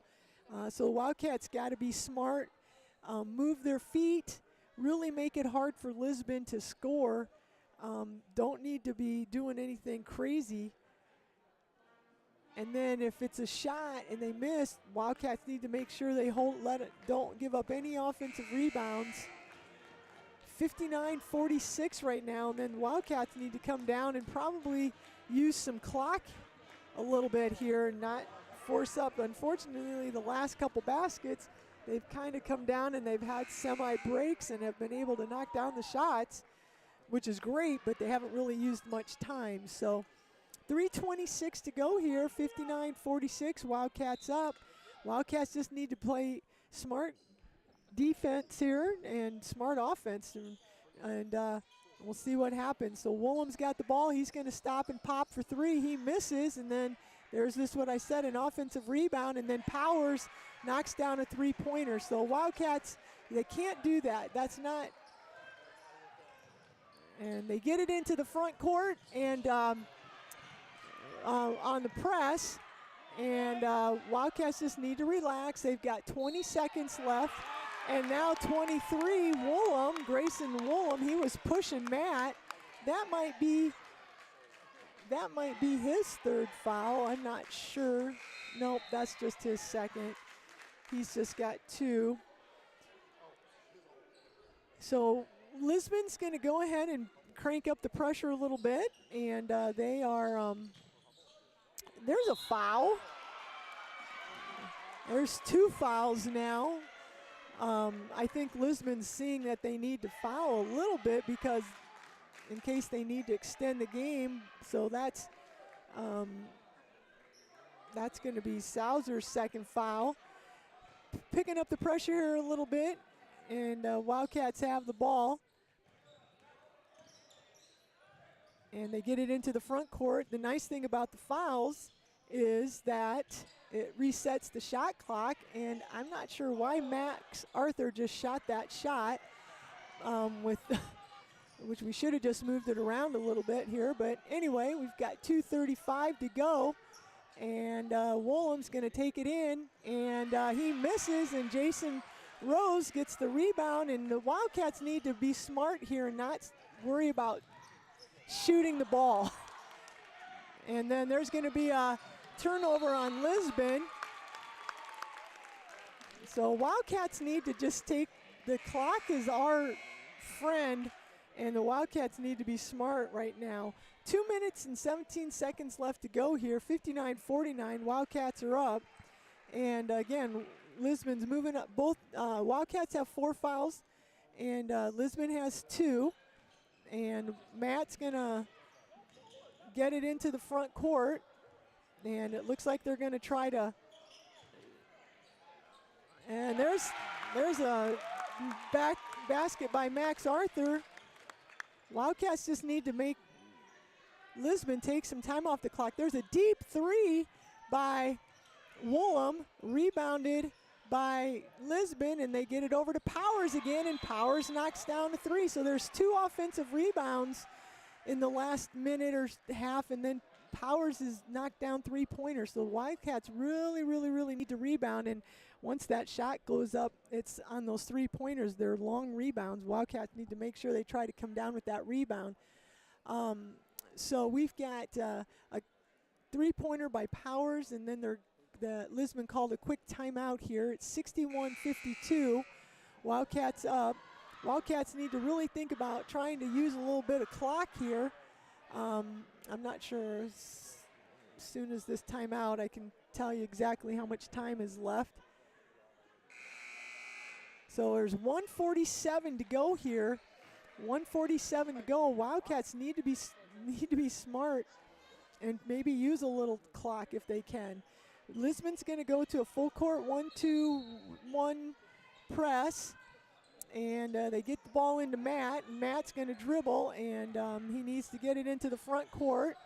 So the Wildcats got to be smart, move their feet, really make it hard for Lisbon to score. Don't need to be doing anything crazy. And then if it's a shot and they miss, Wildcats need to make sure they don't give up any offensive rebounds. 59-46 right now, and then Wildcats need to come down and probably use some clock a little bit here and not force up. Unfortunately, the last couple baskets, they've kind of come down and they've had semi-breaks and have been able to knock down the shots, which is great, but they haven't really used much time. So 3:26 to go here, 59-46, Wildcats up. Wildcats just need to play smart defense here and smart offense, and we'll see what happens. So Woolham's got the ball. He's going to stop and pop for 3. He misses, and then there's what I said, an offensive rebound, and then Powers knocks down a 3-pointer. So Wildcats, they can't do that. That's not. And they get it into the front court and on the press, and Wildcats just need to relax. They've got 20 seconds left. And now 23, Woolham, Grayson Woolham, he was pushing Matt. that might be his third foul. I'm not sure. Nope, that's just his second. He's just got 2. So Lisbon's going to go ahead and crank up the pressure a little bit, and they are. There's a foul. There's 2 fouls now. I think Lisbon's seeing that they need to foul a little bit because in case they need to extend the game. So that's going to be Sauser's second foul. Picking up the pressure here a little bit, and Wildcats have the ball. And they get it into the front court. The nice thing about the fouls is that it resets the shot clock, and I'm not sure why Max Arthur just shot that shot which we should have just moved it around a little bit here. But anyway, we've got 2:35 to go, and Woolham's going to take it in, and he misses, and Jason Rose gets the rebound, and the Wildcats need to be smart here and not worry about shooting the ball. And then there's going to be a turnover on Lisbon. So Wildcats need to just take, the clock is our friend, and the Wildcats need to be smart right now. 2 minutes and 17 seconds left to go here, 59-49, Wildcats are up. And again, Lisbon's moving up. Both Wildcats have 4 fouls, and Lisbon has 2. And Matt's gonna get it into the front court, and it looks like they're gonna try to, and there's a basket by Max Arthur. Wildcats just need to make Lisbon take some time off the clock. There's a deep 3 by Woolham, rebounded by Lisbon, and they get it over to Powers again, and Powers knocks down a 3. So there's 2 offensive rebounds in the last minute or half, and then Powers is knocked down 3-pointers. So the Wildcats really, really, really need to rebound, and once that shot goes up, it's on those 3-pointers. They're long rebounds. Wildcats need to make sure they try to come down with that rebound. So we've got a 3-pointer by Powers, and then the Lisbon called a quick timeout here. It's 61-52. Wildcats up. Wildcats need to really think about trying to use a little bit of clock here. I'm not sure. As soon as this timeout, I can tell you exactly how much time is left. So there's 1:47 to go here. 1:47 to go. Wildcats need to be smart and maybe use a little clock if they can. Lisbon's going to go to a full court 1-2-1 press, and they get the ball into Matt, and Matt's going to dribble, and he needs to get it into the front court,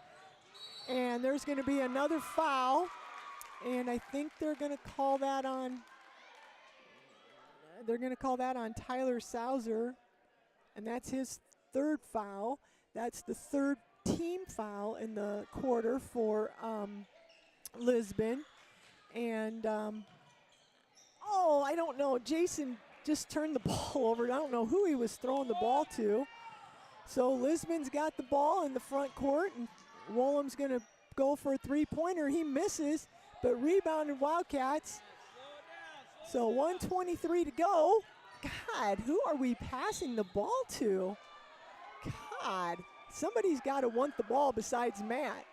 and there's going to be another foul, and I think they're going to call that on Tyler Sauser, and that's his 3rd foul. That's the 3rd team foul in the quarter for Lisbon. And I don't know, Jason just turned the ball over. I don't know who he was throwing the ball to. So Lisbon's got the ball in the front court, and Woolham's gonna go for a 3-pointer. He misses, but rebounded Wildcats. So 1:23 to go. God, who are we passing the ball to? God, somebody's got to want the ball besides Matt.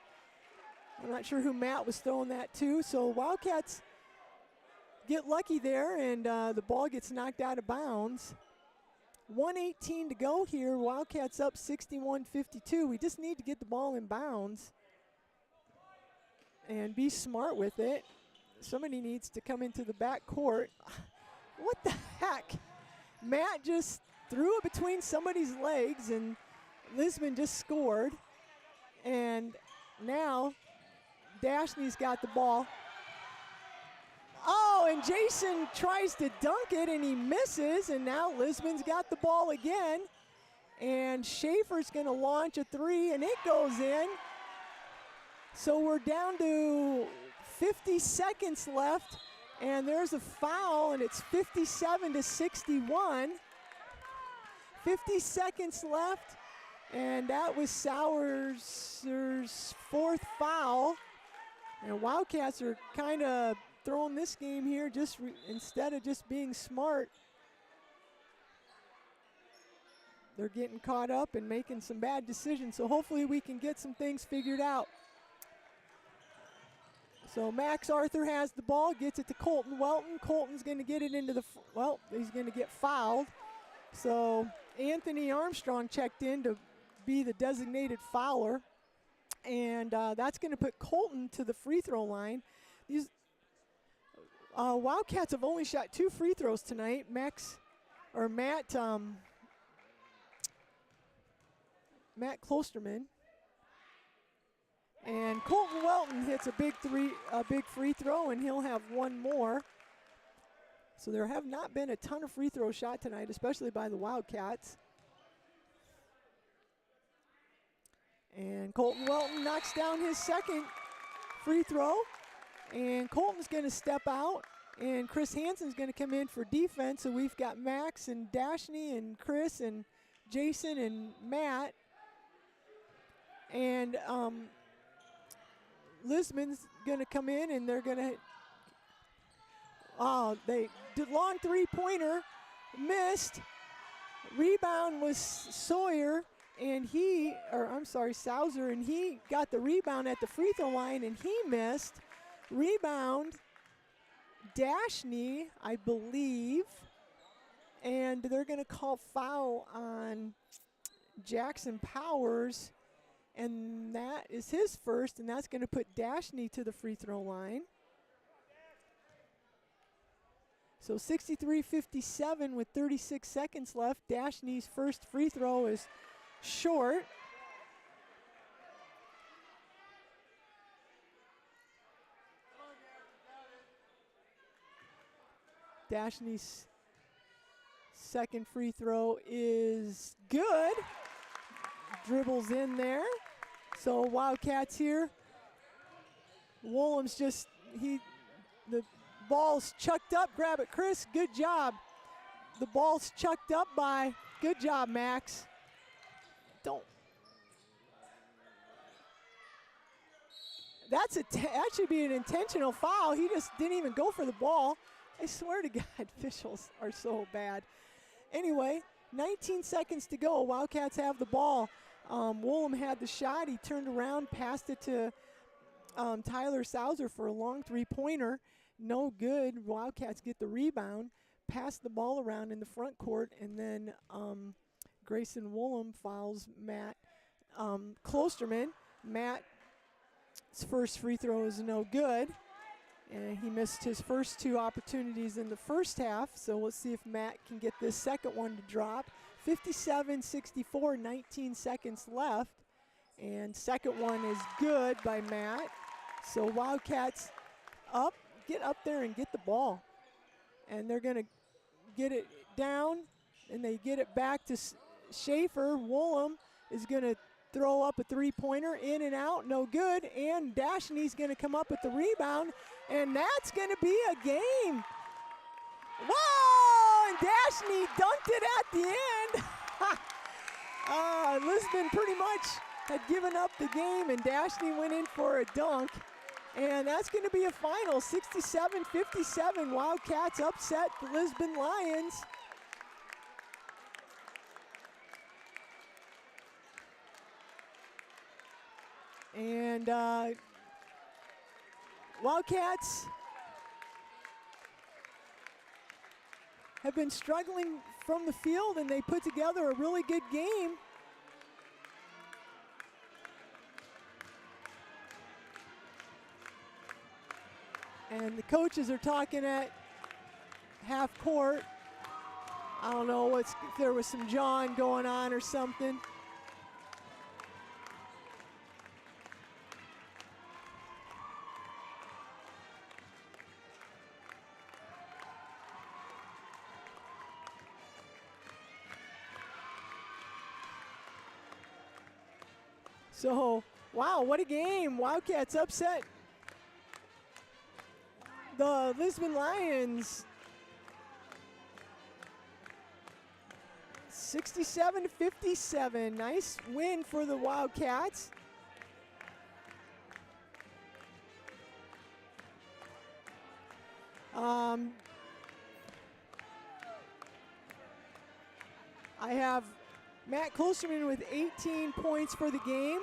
I'm not sure who Matt was throwing that to. So Wildcats get lucky there, and the ball gets knocked out of bounds. 1:18 to go here. Wildcats up 61-52. We just need to get the ball in bounds and be smart with it. Somebody needs to come into the back court. What the heck? Matt just threw it between somebody's legs, and Lisbon just scored. And now Dashney's got the ball. Oh, and Jason tries to dunk it, and he misses, and now Lisbon's got the ball again. And Schaefer's going to launch a 3, and it goes in. So we're down to 50 seconds left, and there's a foul, and it's 57-61. 50 seconds left, And that was Sauer's fourth foul. And Wildcats are kind of throwing this game here just instead of just being smart. They're getting caught up and making some bad decisions. So hopefully we can get some things figured out. So Max Arthur has the ball, gets it to Colton Welton. Colton's going to get it into he's going to get fouled. So Anthony Armstrong checked in to be the designated fouler. And that's going to put Colton to the free throw line. These Wildcats have only shot 2 free throws tonight. Matt Klosterman. And Colton Welton hits a big free throw, and he'll have one more. So there have not been a ton of free throw shot tonight, especially by the Wildcats. And Colton Welton knocks down his second free throw. And Colton's going to step out, and Chris Hansen's going to come in for defense. So we've got Max and Dashney and Chris and Jason and Matt. And Lisbon's going to come in, and they're going to they did long three-pointer, missed. Rebound was Sauser, and Sauser, and he got the rebound at the free throw line, and he missed. Rebound, Dashney, I believe, and they're going to call foul on Jackson Powers, and that is his first, and that's going to put Dashney to the free throw line. So 63-57 with 36 seconds left. Dashney's first free throw is short. Dashney's second free throw is good. Dribbles in there. So Wildcats here. Woolham's the ball's chucked up. Grab it, Chris. Good job. The ball's chucked up by. Good job, Max. That should be an intentional foul. He just didn't even go for the ball. I swear to God, officials are so bad. Anyway, 19 seconds to go. Wildcats have the ball. Woolham had the shot. He turned around, passed it to Tyler Sauser for a long three-pointer. No good. Wildcats get the rebound, pass the ball around in the front court, and then Grayson Woolham fouls Matt Klosterman. Matt's first free throw is no good. And he missed his first 2 opportunities in the first half, so we'll see if Matt can get this second one to drop. 57-64, 19 seconds left, and second one is good by Matt. So Wildcats get up there and get the ball. And they're going to get it down, and they get it back to Schaefer. Woolham is going to throw up a three-pointer, in and out, no good, and Dashney's going to come up with the rebound, and that's going to be a game. Whoa! And Dashney dunked it at the end. Lisbon pretty much had given up the game, and Dashney went in for a dunk, and that's going to be a final, 67-57. Wildcats upset the Lisbon Lions. And Wildcats have been struggling from the field, and they put together a really good game. And the coaches are talking at half court. I don't know if there was some jawing going on or something. So, wow, what a game. Wildcats upset the Lisbon Lions 67-57. Nice win for the Wildcats. I have Matt Klosterman with 18 points for the game.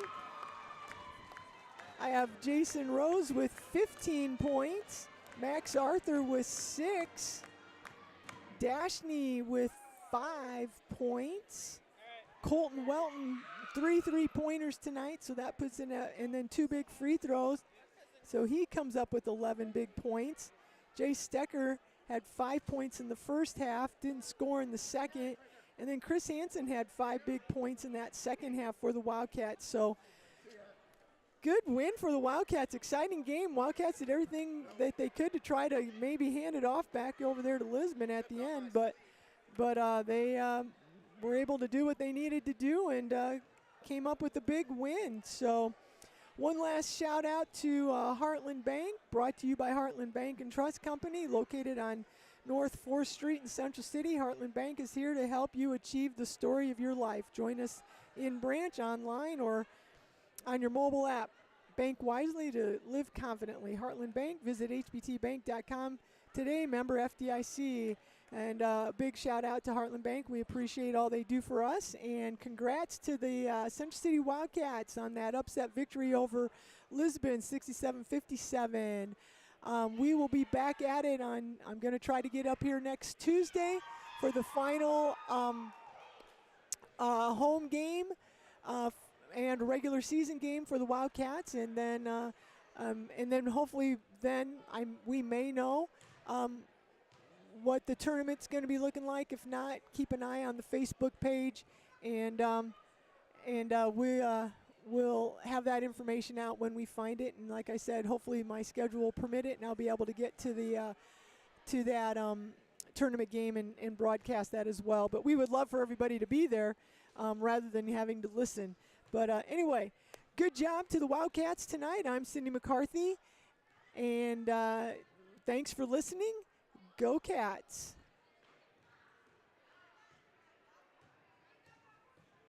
I have Jason Rose with 15 points. Max Arthur with 6. Dashney with 5 points. Colton Welton, 3 3-pointers tonight, so that puts in and then 2 big free throws. So he comes up with 11 big points. Jay Stecker had 5 points in the first half, didn't score in the second. And then Chris Hansen had 5 big points in that second half for the Wildcats. So good win for the Wildcats. Exciting game. Wildcats did everything that they could to try to maybe hand it off back over there to Lisbon at the end, but they were able to do what they needed to do and came up with a big win. So one last shout out to Heartland Bank, brought to you by Heartland Bank and Trust Company, located on North 4th Street in Central City. Heartland Bank is here to help you achieve the story of your life. Join us in branch, online, or on your mobile app. Bank wisely to live confidently. Heartland Bank, visit hbtbank.com today, member FDIC. And a big shout out to Heartland Bank. We appreciate all they do for us. And congrats to the Central City Wildcats on that upset victory over Lisbon, 67-57. We will be back at it I'm going to try to get up here next Tuesday for the final home game and regular season game for the Wildcats, and then hopefully we may know what the tournament's going to be looking like. If not, keep an eye on the Facebook page, and we'll have that information out when we find it. And like I said, hopefully my schedule will permit it, and I'll be able to get to that tournament game and broadcast that as well. But we would love for everybody to be there rather than having to listen. But anyway, good job to the Wildcats tonight. I'm Cindy McCarthy, and thanks for listening. Go Cats.